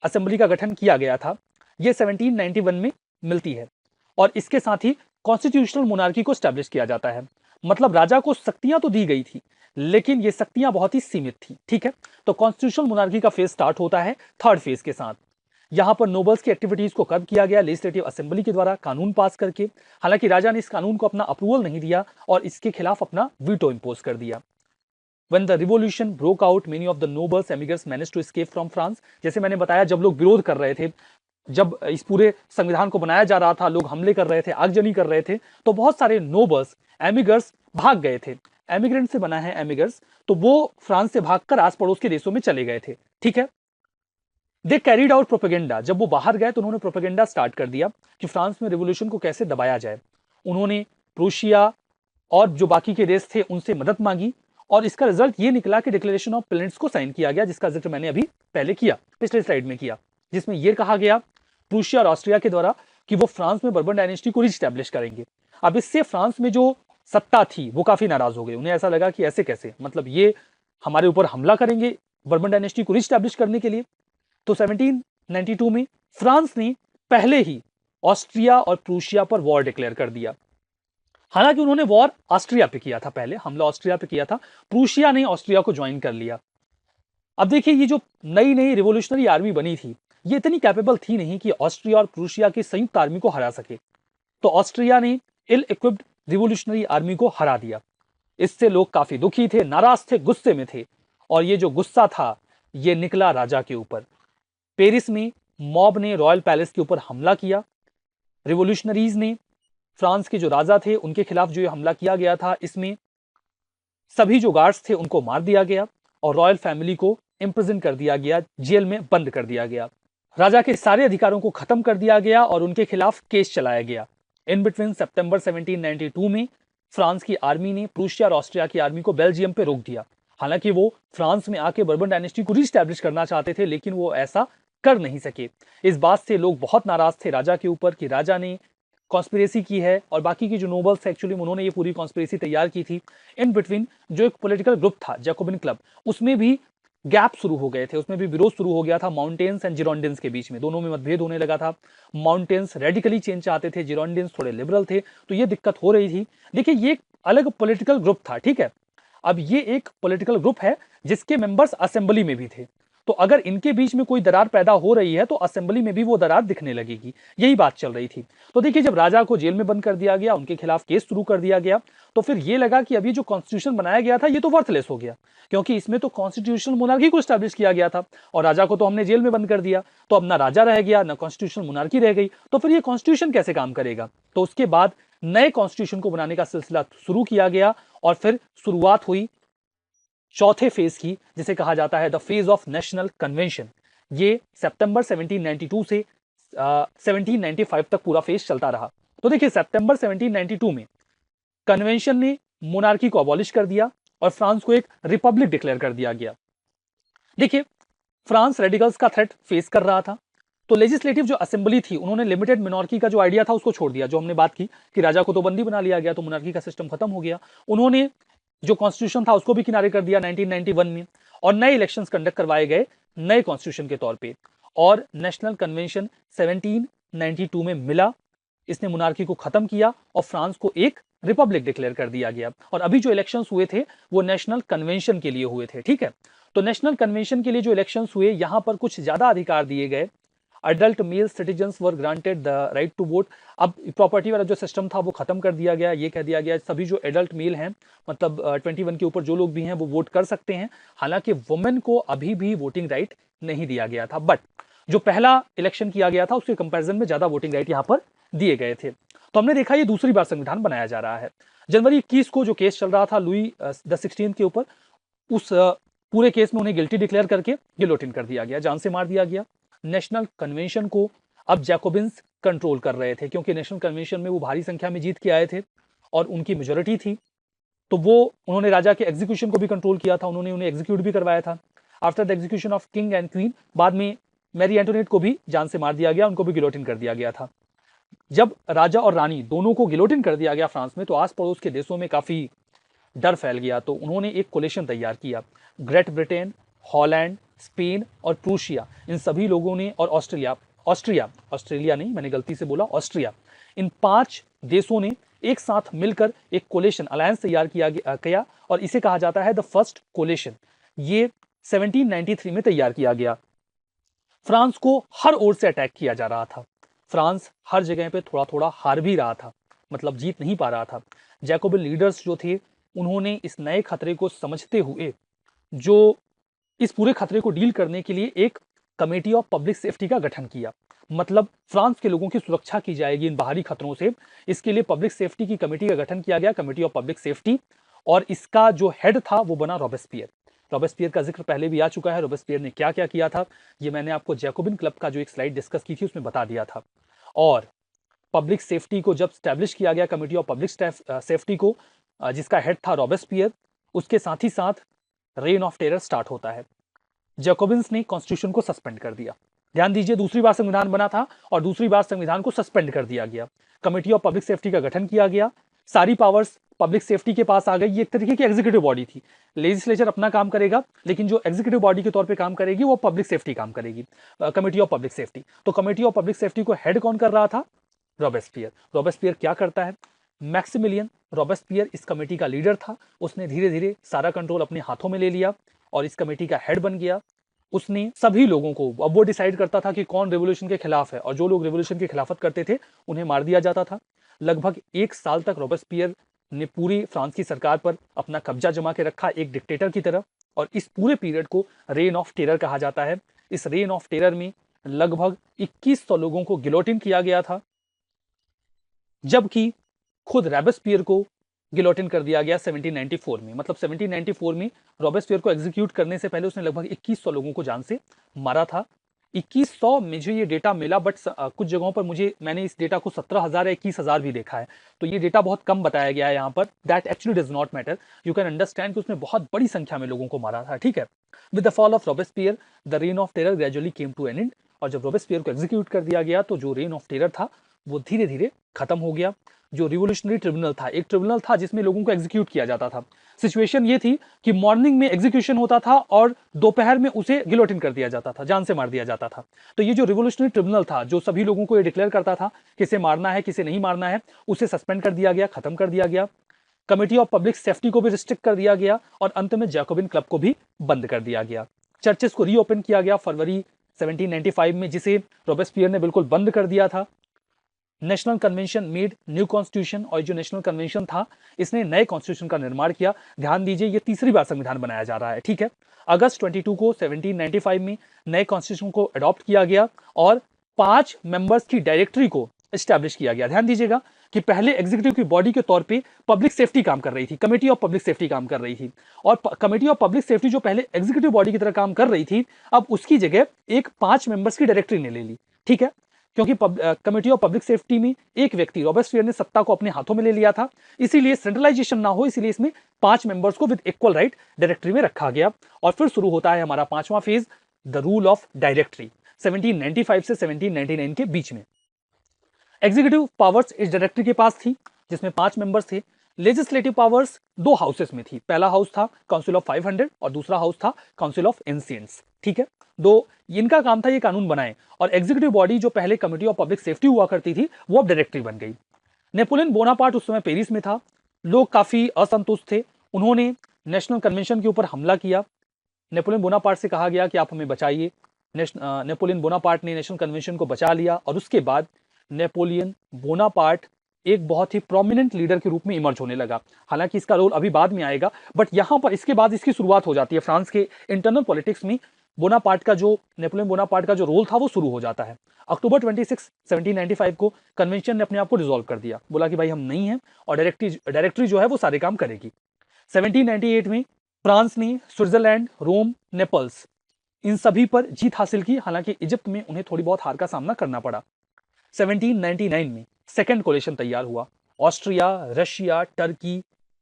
असेंबली का गठन किया गया था, ये 1791 में मिलती है और इसके साथ ही कॉन्स्टिट्यूशनल मोनार्की को स्टैब्लिश किया जाता है। मतलब राजा को शक्तियां तो दी गई थी, लेकिन ये शक्तियां बहुत ही सीमित थी, ठीक है। तो कॉन्स्टिट्यूशनल मोनार्की का फेज स्टार्ट होता है थर्ड फेज के साथ। यहां पर नोबल्स की एक्टिविटीज को कर्ब किया गया लेजिस्लेटिव असेंबली के द्वारा कानून पास करके। हालांकि राजा ने इस कानून को अपना अप्रूवल नहीं दिया और इसके खिलाफ अपना वीटो इंपोज कर दिया। When the revolution broke out, many of the nobles emigrants managed to escape from France. जैसे मैंने बताया, जब लोग विरोध कर रहे थे, जब इस पूरे संविधान को बनाया जा रहा था, लोग हमले कर रहे थे, आगजनी कर रहे थे, तो बहुत सारे नोबल्स, एमिगर्स भाग गए थे। एमिग्रेंट से बना है एमिगर्स, तो वो फ्रांस से भागकर आस पड़ोस के देशों में चले गए थे, ठीक है। दे कैरिड आउट प्रोपेगेंडा। जब वो बाहर गए तो उन्होंने प्रोपेगेंडा स्टार्ट कर दिया कि फ्रांस में रिवोल्यूशन को कैसे दबाया जाए। उन्होंने प्रूशिया और जो बाकी के देश थे उनसे मदद मांगी और इसका रिजल्ट ये निकला कि डिक्लेरेशन ऑफ पेलनिट्स को साइन किया गया, जिसका जिक्र मैंने अभी पहले किया, पिछले स्लाइड में किया, जिसमें यह कहा गया प्रूशिया और ऑस्ट्रिया के द्वारा कि वो फ्रांस में बर्बन डायनेस्टी को रिस्टैब्लिश करेंगे। अब इससे फ्रांस में जो सत्ता थी वो काफी नाराज हो गई। उन्हें ऐसा लगा कि ऐसे कैसे, मतलब ये हमारे ऊपर हमला करेंगे बर्बन डायनेस्टी को रिस्टैब्लिश करने के लिए। तो 1792 में फ्रांस ने पहले ही ऑस्ट्रिया और प्रूशिया पर वॉर डिक्लेयर कर दिया। हालांकि उन्होंने वॉर ऑस्ट्रिया पे किया था, पहले हमला ऑस्ट्रिया पे किया था, प्रूशिया ने ऑस्ट्रिया को ज्वाइन कर लिया। अब देखिए, ये जो नई नई रिवोल्यूशनरी आर्मी बनी थी, ये इतनी कैपेबल थी नहीं कि ऑस्ट्रिया और प्रूशिया की संयुक्त आर्मी को हरा सके। तो ऑस्ट्रिया ने इल इक्विप्ड रिवोल्यूशनरी आर्मी को हरा दिया। इससे लोग काफी दुखी थे, नाराज थे, गुस्से में थे और ये जो गुस्सा था ये निकला राजा के ऊपर। पेरिस में मॉब ने रॉयल पैलेस के ऊपर हमला किया। रिवोल्यूशनरीज ने फ्रांस के जो राजा थे उनके खिलाफ जो ये हमला किया गया था, इसमें सभी जो गार्ड्स थे उनको मार दिया गया और रॉयल फैमिली को इम्प्रिजन कर दिया गया, जेल में बंद कर दिया गया। राजा के सारे अधिकारों को खत्म कर दिया गया और उनके खिलाफ केस चलाया गया। इन बिटवीन सितंबर 1792 में फ्रांस की आर्मी ने प्रूशिया और ऑस्ट्रिया की आर्मी को बेल्जियम पे रोक दिया। हालांकि वो फ्रांस में आके बर्बन डायनेस्टी को रिस्टैब्लिश करना चाहते थे, लेकिन वो ऐसा कर नहीं सके। इस बात से लोग बहुत नाराज थे राजा के ऊपर कि राजा ने कॉन्स्पिरेसी की है और बाकी की जो नोबल्स एक्चुअली उन्होंने ये पूरी कॉन्स्पिरेसी तैयार की थी। इन बिटवीन जो एक पॉलिटिकल ग्रुप था जैकोबिन क्लब, उसमें भी गैप शुरू हो गए थे, उसमें भी विरोध शुरू हो गया था माउंटेन्स एंड जिरोंडिन्स के बीच में, दोनों में मतभेद होने लगा था। माउंटेन्स रेडिकली चेंज चाहते थे, जिरोंडिन्स थोड़े लिबरल थे, तो ये दिक्कत हो रही थी। देखिए, ये एक अलग पॉलिटिकल ग्रुप था, ठीक है। अब ये एक पॉलिटिकल ग्रुप है जिसके मेंबर्स असेंबली में भी थे, तो अगर इनके बीच में कोई दरार पैदा हो रही है तो असेंबली में भी वो दरार दिखने लगेगी, यही बात चल रही थी। तो देखिए, जब राजा को जेल में बंद कर दिया गया, उनके खिलाफ केस शुरू कर दिया गया, तो फिर ये लगा कि अभी जो कॉन्स्टिट्यूशन बनाया गया था ये तो वर्थलेस हो गया, क्योंकि इसमें तो कॉन्स्टिट्यूशनल मोनार्की को स्टैब्लिश किया गया था और राजा को तो हमने जेल में बंद कर दिया, तो अब ना राजा रह गया ना कॉन्स्टिट्यूशनल मोनार्की रह गई, तो फिर ये कॉन्स्टिट्यूशन कैसे काम करेगा। तो उसके बाद नए कॉन्स्टिट्यूशन को बनाने का सिलसिला शुरू किया गया और फिर शुरुआत हुई चौथे फेज की, जिसे कहा जाता है the phase of national convention. ये सितंबर 1792 से 1795 तक पूरा फेज चलता रहा। तो देखिए सितंबर 1792 में कन्वेंशन ने मोनार्की को अबॉलिश कर दिया और फ्रांस को एक रिपब्लिक डिक्लेयर कर दिया गया। देखिए फ्रांस रेडिकल्स का थ्रेट फेस कर रहा था, तो लेजिस्लेटिव जो असेंबली थी उन्होंने लिमिटेड मिनॉर्की का जो आइडिया था उसको छोड़ दिया, जो हमने बात की कि राजा को तो बंदी बना लिया गया तो मोनार्की का सिस्टम खत्म हो गया। उन्होंने जो कॉन्स्टिट्यूशन था उसको भी किनारे कर दिया 1991 में, और नए इलेक्शंस कंडक्ट करवाए गए नए कॉन्स्टिट्यूशन के तौर पे, और नेशनल कन्वेंशन 1792 में मिला, इसने मोनार्की को खत्म किया और फ्रांस को एक रिपब्लिक डिक्लेयर कर दिया गया। और अभी जो इलेक्शंस हुए थे वो नेशनल कन्वेंशन के लिए हुए थे, ठीक है। तो नेशनल कन्वेंशन के लिए जो इलेक्शंस हुए, यहां पर कुछ ज्यादा अधिकार दिए गए। Adult male citizens were granted the right to vote. अब प्रॉपर्टी वाला जो सिस्टम था वो खत्म कर दिया गया। ये कह दिया गया सभी जो एडल्ट मेल हैं, मतलब 21 के ऊपर जो लोग भी हैं वो वोट कर सकते हैं। हालांकि वुमेन को अभी भी वोटिंग राइट नहीं दिया गया था, बट जो पहला इलेक्शन किया गया था उसके कंपैरिजन में ज्यादा वोटिंग राइट यहाँ पर दिए गए थे। तो हमने देखा ये दूसरी बार संविधान बनाया जा रहा है। जनवरी 21 को जो केस चल रहा था लुई द 16 के ऊपर, उस पूरे केस में उन्हें गिल्टी डिक्लेयर करके गिलोटिन कर दिया गया, जान से मार दिया गया। नेशनल कन्वेंशन को अब जैकोबिन्स कंट्रोल कर रहे थे, क्योंकि नेशनल कन्वेंशन में वो भारी संख्या में जीत के आए थे और उनकी मेजोरिटी थी, तो वो उन्होंने राजा के एग्जीक्यूशन को भी कंट्रोल किया था, उन्होंने उन्हें एग्जीक्यूट भी करवाया था। After the execution of king and queen, बाद में मैरी एंटोनेट को भी जान से मार दिया गया, उनको भी गिलोटिन कर दिया गया था। जब राजा और रानी दोनों को गिलोटिन कर दिया गया फ्रांस में, तो आस पड़ोस के देशों में काफी डर फैल गया। तो उन्होंने एक कोलेशन तैयार किया। ग्रेट ब्रिटेन, हॉलैंड, स्पेन और प्रूशिया, इन सभी लोगों ने, और ऑस्ट्रेलिया नहीं, मैंने गलती से बोला ऑस्ट्रिया, इन 5 देशों ने एक साथ मिलकर एक कोलेशन अलायंस तैयार किया और इसे कहा जाता है द फर्स्ट कोलेशन। ये 1793 में तैयार किया गया। फ्रांस को हर ओर से अटैक किया जा रहा था। फ्रांस हर जगह पे थोड़ा थोड़ा हार भी रहा था, मतलब जीत नहीं पा रहा था। जैकोबिन लीडर्स जो थे उन्होंने इस नए खतरे को समझते हुए जो इस पूरे खतरे को डील करने के लिए एक कमेटी ऑफ पब्लिक सेफ्टी का गठन किया। मतलब फ्रांस के लोगों की सुरक्षा की जाएगी इन बाहरी खतरों से, इसके लिए पब्लिक सेफ्टी की कमेटी का गठन किया गया, कमेटी ऑफ पब्लिक सेफ्टी, और इसका जो हेड था वो बना रॉबेस्पियर। रॉबेस्पियर का जिक्र पहले भी आ चुका है। रॉबेस्पियर ने क्या क्या किया था ये मैंने आपको जैकोबिन क्लब का जो एक स्लाइड डिस्कस की थी उसमें बता दिया था। और पब्लिक सेफ्टी को जब स्टैब्लिश किया गया, कमेटी ऑफ पब्लिक सेफ्टी को, जिसका हेड था रॉबेस्पियर, उसके साथ ही साथ रेन ऑफ टेरर स्टार्ट होता है। जैकोबिन्स ने कॉन्स्टिट्यूशन को सस्पेंड कर दिया। ध्यान दीजिए, दूसरी बार संविधान बना था और दूसरी बार संविधान को सस्पेंड कर दिया गया। कमेटी ऑफ पब्लिक सेफ्टी का गठन किया गया, सारी पावर्स पब्लिक सेफ्टी के पास आ गई। ये एक तरीके की एग्जीक्यूटिव बॉडी थी। लेजिस्लेचर अपना काम करेगा, लेकिन जो एग्जीक्यूटिव बॉडी के तौर पे काम करेगी वो पब्लिक सेफ्टी काम करेगी, कमेटी ऑफ पब्लिक सेफ्टी। तो कमेटी ऑफ पब्लिक सेफ्टी को हेड कौन कर रहा था? रॉबेस्पियर। रॉबेस्पियर क्या करता है? मैक्सिमिलियन रॉबेस्पियर इस कमेटी का लीडर था। उसने धीरे धीरे सारा कंट्रोल अपने हाथों में ले लिया और इस कमेटी का हेड बन गया। उसने सभी लोगों को, अब वो डिसाइड करता था कि कौन रेवोल्यूशन के खिलाफ है, और जो लोग रेवोल्यूशन की खिलाफत करते थे उन्हें मार दिया जाता था। लगभग 1 साल तक रॉबेस्पियर ने पूरी फ्रांस की सरकार पर अपना कब्जा जमा के रखा, एक डिक्टेटर की तरह। और इस पूरे पीरियड को रेन ऑफ टेरर कहा जाता है। इस रेन ऑफ टेरर में लगभग 2100 लोगों को गिलोटिन किया गया था, जबकि खुद रॉबेस्पियर को गिलोटिन कर दिया गया 1794 में। मतलब 1794 में रॉबेस्पियर को एग्जीक्यूट करने से पहले उसने लगभग 2100 लोगों को जान से मारा था। 2100 मुझे ये डेटा मिला, बट कुछ जगहों पर मैंने इस डेटा को 17,000 या 21,000 भी देखा है, तो ये डेटा बहुत कम बताया गया है यहाँ पर। That actually does not matter, you can understand कि उसने बहुत बड़ी संख्या में लोगों को मारा था, ठीक है। With the fall of Robespierre the reign of terror gradually came to an end. और जब रॉबेस्पियर को एग्जीक्यूट कर दिया गया तो जो रेन ऑफ टेरर था वो धीरे धीरे खत्म हो गया। जो रिवोल्यूशनरी ट्रिब्यूनल था, एक ट्रिब्यूनल था जिसमें लोगों को एग्जीक्यूट किया जाता था। सिचुएशन ये थी कि मॉर्निंग में एग्जीक्यूशन होता था और दोपहर में उसे गिलोटिन कर दिया जाता था, जान से मार दिया जाता था। तो ये जो रिवोल्यूशनरी ट्रिब्यूनल था, जो सभी लोगों को ये डिक्लेयर करता था किसे मारना है किसे नहीं मारना है, उसे सस्पेंड कर दिया गया, खत्म कर दिया गया। कमेटी ऑफ पब्लिक सेफ्टी को भी रिस्ट्रिक्ट कर दिया गया और अंत में जैकोबिन क्लब को भी बंद कर दिया गया। चर्चेस को रीओपन किया गया फरवरी 1795 में, जिसे रॉबेस्पियर ने बिल्कुल बंद कर दिया था। National convention made new constitution, और जो नेशनल कन्वेंशन था इसने नए कॉन्स्टिट्यूशन का निर्माण किया। ध्यान दीजिए, ये तीसरी बार संविधान बनाया जा रहा है, ठीक है। अगस्त 22 को 1795 में नए कॉन्स्टिट्यूशन को अडॉप्ट किया गया और 5 मेंबर्स की डायरेक्टरी को एस्टैब्लिश किया गया। ध्यान दीजिएगा, कि पहले एग्जीक्यूटिव की बॉडी के तौर पे पब्लिक सेफ्टी काम कर रही थी, कमेटी ऑफ पब्लिक सेफ्टी काम कर रही थी, और कमेटी ऑफ पब्लिक सेफ्टी जो पहले एग्जीक्यूटिव बॉडी की तरह काम कर रही थी, अब उसकी जगह एक 5 मेंबर्स की डायरेक्टरी ने ले ली। ठीक है, क्योंकि कमेटी ऑफ पब्लिक सेफ्टी में एक व्यक्ति रॉबर्टसफियर ने सत्ता को अपने हाथों में ले लिया था, इसीलिए सेंट्रलाइजेशन ना हो, इसीलिए इसमें 5 मेंबर्स को विद इक्वल राइट डायरेक्टरी में रखा गया। और फिर शुरू होता है हमारा 5वां phase, the rule of directory, 1795 से 1799 के बीच में। एग्जीक्यूटिव पावर्स इस डायरेक्टरी के पास थी, जिसमें 5 मेंबर्स थे। लेजिस्लेटिव पावर्स 2 हाउसेस में थी, पहला हाउस था काउंसिल ऑफ 500 और दूसरा हाउस था काउंसिल ऑफ एंशिएंट्स। ठीक है, दो इनका काम था ये कानून बनाए, और एग्जीक्यूटिव बॉडी जो पहले कमेटी ऑफ पब्लिक सेफ्टी हुआ करती थी वो अब डायरेक्टरी बन गई। नेपोलियन बोनापार्ट उस समय पेरिस में था, लोग काफी असंतुष्ट थे, उन्होंने नेशनल कन्वेंशन के ऊपर हमला किया। नेपोलियन बोनापार्ट से कहा गया कि आप हमें बचाइए। नेपोलियन बोनापार्ट ने नेशनल कन्वेंशन को बचा लिया, और उसके बाद नेपोलियन बोनापार्ट एक बहुत ही प्रोमिनेंट लीडर के रूप में इमर्ज होने लगा। हालांकि इसका रोल अभी बाद में आएगा, बट यहां पर इसके बाद इसकी शुरुआत हो जाती है। फ्रांस के इंटरनल पॉलिटिक्स में बोनापार्ट का जो नेपोलियन बोनापार्ट का जो रोल था वो शुरू हो जाता है। अक्टूबर 26, 1795 को कन्वेंशन ने अपने आप को डिसॉल्व कर दिया, बोला कि भाई हम नहीं हैं, और डायरेक्टरी जो है वो सारे काम करेगी। 1798 में फ्रांस ने स्विट्जरलैंड, रोम, नेपल्स इन सभी पर जीत हासिल की। हालांकि इजिप्ट में उन्हें थोड़ी बहुत हार का सामना करना पड़ा। 1799 में सेकेंड कोलिशन तैयार हुआ, Austria, Russia, Turkey,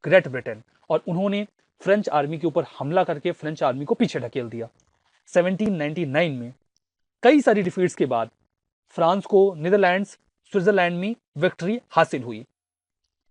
great Britain, और उन्होंने फ्रेंच आर्मी के ऊपर हमला करके फ्रेंच आर्मी को पीछे ढकेल दिया। 1799 में कई सारी डिफीट्स के बाद फ्रांस को नीदरलैंड्स, स्विट्जरलैंड में विक्ट्री हासिल हुई,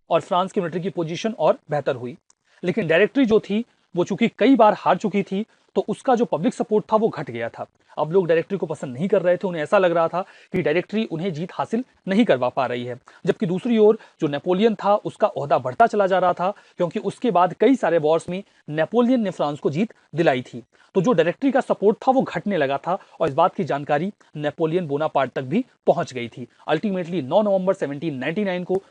और फ्रांस की मिलिट्री की पोजीशन और बेहतर हुई। लेकिन डायरेक्टरी जो थी वो चूंकि कई बार हार चुकी थी, तो उसका जो पब्लिक सपोर्ट था वो घट गया था। अब लोग डायरेक्टरी को पसंद नहीं कर रहे थे, उन्हें ऐसा लग रहा था कि डायरेक्टरी उन्हें जीत हासिल नहीं करवा पा रही है। जबकि दूसरी ओर जो नेपोलियन था उसका ओहदा बढ़ता चला जा रहा था, क्योंकि उसके बाद कई सारे वॉर्स में नेपोलियन ने फ्रांस को जीत दिलाई थी। तो जो डायरेक्टरी का सपोर्ट था वो घटने लगा था, और इस बात की जानकारी नेपोलियन बोनापार्ट तक भी पहुंच गई थी। अल्टीमेटली 9 नवंबर 1799 को,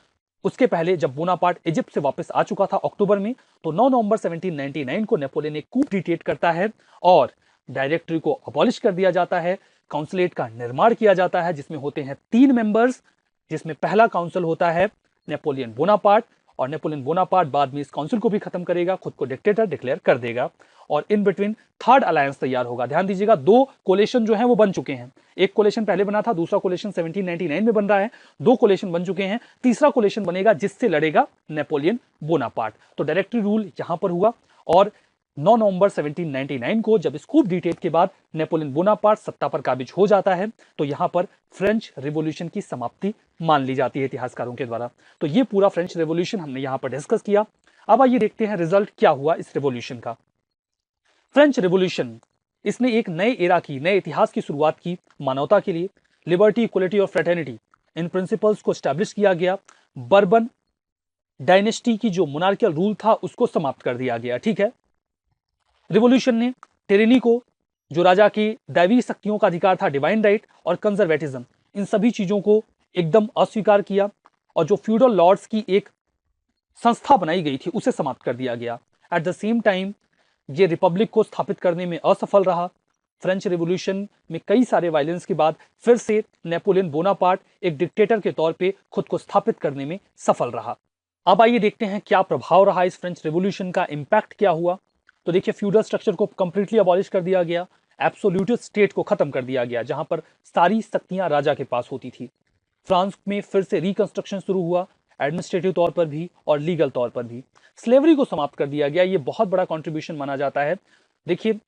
उसके पहले जब बोनापार्ट इजिप्ट से वापस आ चुका था अक्टूबर में, तो 9 नवंबर 1799 को नेपोलियन एक कूप डिटेट करता है और डायरेक्टरी को अबॉलिश कर दिया जाता है। काउंसिलेट का निर्माण किया जाता है, जिसमें होते हैं 3 मेंबर्स, जिसमें पहला काउंसिल होता है नेपोलियन बोनापार्ट, और नेपोलियन बोनापार्ट बाद में इस काउंसिल को भी खत्म करेगा, खुद को डिक्टेटर डिक्लेयर कर देगा, और इन बिटवीन थर्ड अलायंस तैयार होगा। ध्यान दीजिएगा, 2 कोलेशन जो है वो बन चुके हैं। एक कोलेशन पहले बना था, दूसरा कोलेशन 1799 में बन रहा है, 2 कोलेशन बन चुके हैं, तीसरा कोलेशन बनेगा जिससे लड़ेगा नेपोलियन बोनापार्ट। तो डायरेक्टरी रूल यहां पर हुआ, और 9 नवंबर 1799 को जब स्कूप डिटेट के बाद नेपोलियन बोनापार्ट सत्ता पर काबिज हो जाता है, तो यहां पर फ्रेंच रिवॉल्यूशन की समाप्ति मान ली जाती है इतिहासकारों के द्वारा। तो ये पूरा फ्रेंच रिवॉल्यूशन हमने यहां पर डिस्कस किया। अब आइए देखते हैं रिजल्ट क्या हुआ इस रिवॉल्यूशन का। फ्रेंच रिवॉल्यूशन, इसने एक नए एरा की, नए इतिहास की शुरुआत की। मानवता के लिए लिबर्टी, इक्वलिटी और फ्रेटर्निटी, इन प्रिंसिपल्स को स्टैब्लिश किया गया। बर्बन डायनेस्टी की जो मोनार्कियल रूल था उसको समाप्त कर दिया गया। ठीक है, रिवॉल्यूशन ने टिरेनी को, जो राजा की दैवी शक्तियों का अधिकार था, डिवाइन राइट और कंजर्वेटिज्म, इन सभी चीजों को एकदम अस्वीकार किया, और जो फ्यूडल लॉर्ड्स की एक संस्था बनाई गई थी उसे समाप्त कर दिया गया। एट द सेम टाइम ये रिपब्लिक को स्थापित करने में असफल रहा। फ्रेंच रिवॉल्यूशन में कई सारे वायलेंस के बाद फिर से नेपोलियन बोनापार्ट एक डिक्टेटर के तौर पे खुद को स्थापित करने में सफल रहा। अब आइए देखते हैं क्या प्रभाव रहा इस फ्रेंच रिवॉल्यूशन का, इंपैक्ट क्या हुआ। तो देखिए, फ्यूडल स्ट्रक्चर को कंप्लीटली अबॉलिश कर दिया गया, एब्सोल्यूटिस्ट स्टेट को खत्म कर दिया गया, जहां पर सारी शक्तियां राजा के पास होती थी। फ्रांस में फिर से रिकंस्ट्रक्शन शुरू हुआ, एडमिनिस्ट्रेटिव तौर पर भी और लीगल तौर पर भी। स्लेवरी को समाप्त कर दिया गया, ये बहुत बड़ा कंट्रीब्यूशन माना जाता है। देखिए,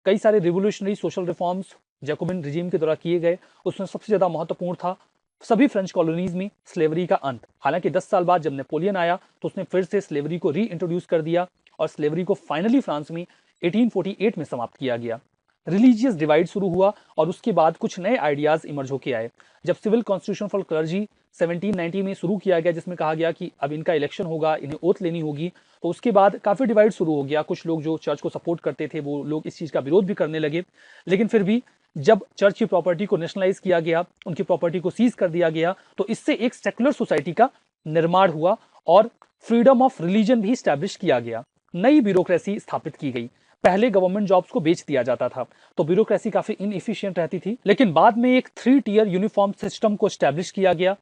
कई सारे revolutionary social reforms Jacobian regime के द्वारा किए गए, उसमें सबसे ज्यादा महत्वपूर्ण था सभी फ्रेंच कॉलोनीज में स्लेवरी का अंत। हालांकि 10 साल बाद जब नेपोलियन आया तो उसने फिर से स्लेवरी को री इंट्रोड्यूस कर दिया, और स्लेवरी को फाइनली फ्रांस में 1848 में समाप्त किया गया। रिलीजियस डिवाइड शुरू हुआ, और उसके बाद कुछ नए आइडियाज इमर्ज होके आए। जब सिविल कॉन्स्टिट्यूशन फॉर क्लर्जी 1790 में शुरू किया गया, जिसमें कहा गया कि अब इनका इलेक्शन होगा, इन्हें ओथ लेनी होगी, तो उसके बाद काफी डिवाइड शुरू हो गया। कुछ लोग जो चर्च को सपोर्ट करते थे वो लोग इस चीज का विरोध भी करने लगे। लेकिन फिर भी जब चर्च की प्रॉपर्टी को नेशनलाइज किया गया, उनकी प्रॉपर्टी को सीज कर दिया गया, तो इससे एक सेकुलर सोसाइटी का निर्माण हुआ, और फ्रीडम ऑफ रिलीजन भी स्टैब्लिश किया गया। नई ब्यूरोक्रेसी स्थापित की गई। पहले गवर्नमेंट जॉब्स को बेच दिया जाता था, तो ब्यूरोक्रेसी काफी इनएफिशिएंट रहती थी। लेकिन बाद में एक 3 टियर यूनिफॉर्म सिस्टम को स्टैब्लिश किया गया।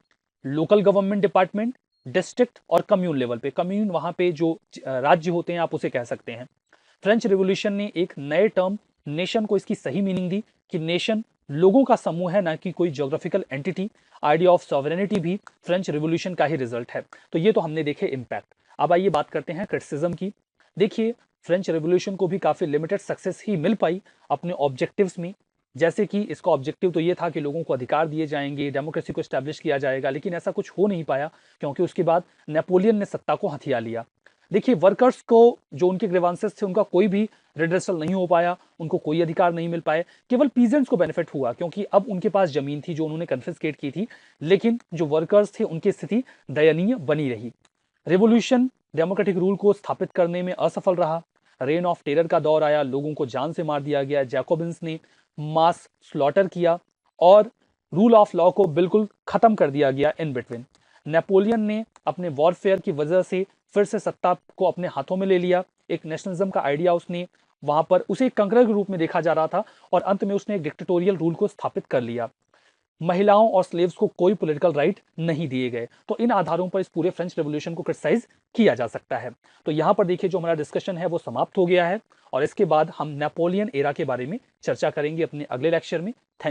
लोकल गवर्नमेंट डिपार्टमेंट, डिस्ट्रिक्ट और कम्यून लेवल पे। कम्यून वहां पे जो राज्य होते हैं, आप उसे कह सकते हैं। फ्रेंच रिवॉल्यूशन ने एक नए टर्म नेशन को इसकी सही मीनिंग दी कि नेशन लोगों का समूह है, ना कि कोई geographical entity. Idea of sovereignty भी फ्रेंच रिवॉल्यूशन का ही रिजल्ट है। तो ये तो हमने देखे इम्पैक्ट। अब आइए बात करते हैं क्रिटिसिज्म की। देखिए, फ्रेंच रिवॉल्यूशन को भी काफी लिमिटेड सक्सेस ही मिल पाई अपने ऑब्जेक्टिव्स में। जैसे कि इसका ऑब्जेक्टिव तो ये था कि लोगों को अधिकार दिए जाएंगे, डेमोक्रेसी को एस्टैब्लिश किया जाएगा, लेकिन ऐसा कुछ हो नहीं पाया, क्योंकि उसके बाद नेपोलियन ने सत्ता को हथिया लिया। देखिए, वर्कर्स को जो उनके ग्रीवांसेस थे उनका कोई भी रिड्रेसल नहीं हो पाया, उनको कोई अधिकार नहीं मिल पाए। केवल पीजेंट्स को बेनिफिट हुआ, क्योंकि अब उनके पास जमीन थी जो उन्होंने कन्फिस्केट की थी, लेकिन जो वर्कर्स थे उनकी स्थिति दयनीय बनी रही। रिवॉल्यूशन डेमोक्रेटिक रूल को स्थापित करने में असफल रहा। रेन ऑफ टेरर का दौर आया, लोगों को जान से मार दिया गया, जैकोबिन्स ने मास स्लॉटर किया और रूल ऑफ लॉ को बिल्कुल खत्म कर दिया गया इन बिटवीन। नेपोलियन ने अपने वॉरफेयर की वजह से फिर से सत्ता को अपने हाथों में ले लिया। एक नेशनलिज्म का आइडिया उसने वहां पर, उसे एक कंकरर के रूप में देखा जा रहा था, और अंत में उसने एक डिक्टेटोरियल रूल को स्थापित कर लिया। महिलाओं और स्लेव्स को कोई पॉलिटिकल राइट नहीं दिए गए। तो इन आधारों पर इस पूरे फ्रेंच रेवोल्यूशन को क्रिटिसाइज किया जा सकता है। तो यहां पर देखिए, जो हमारा डिस्कशन है वो समाप्त हो गया है, और इसके बाद हम नेपोलियन एरा के बारे में चर्चा करेंगे अपने अगले लेक्चर में। थैंक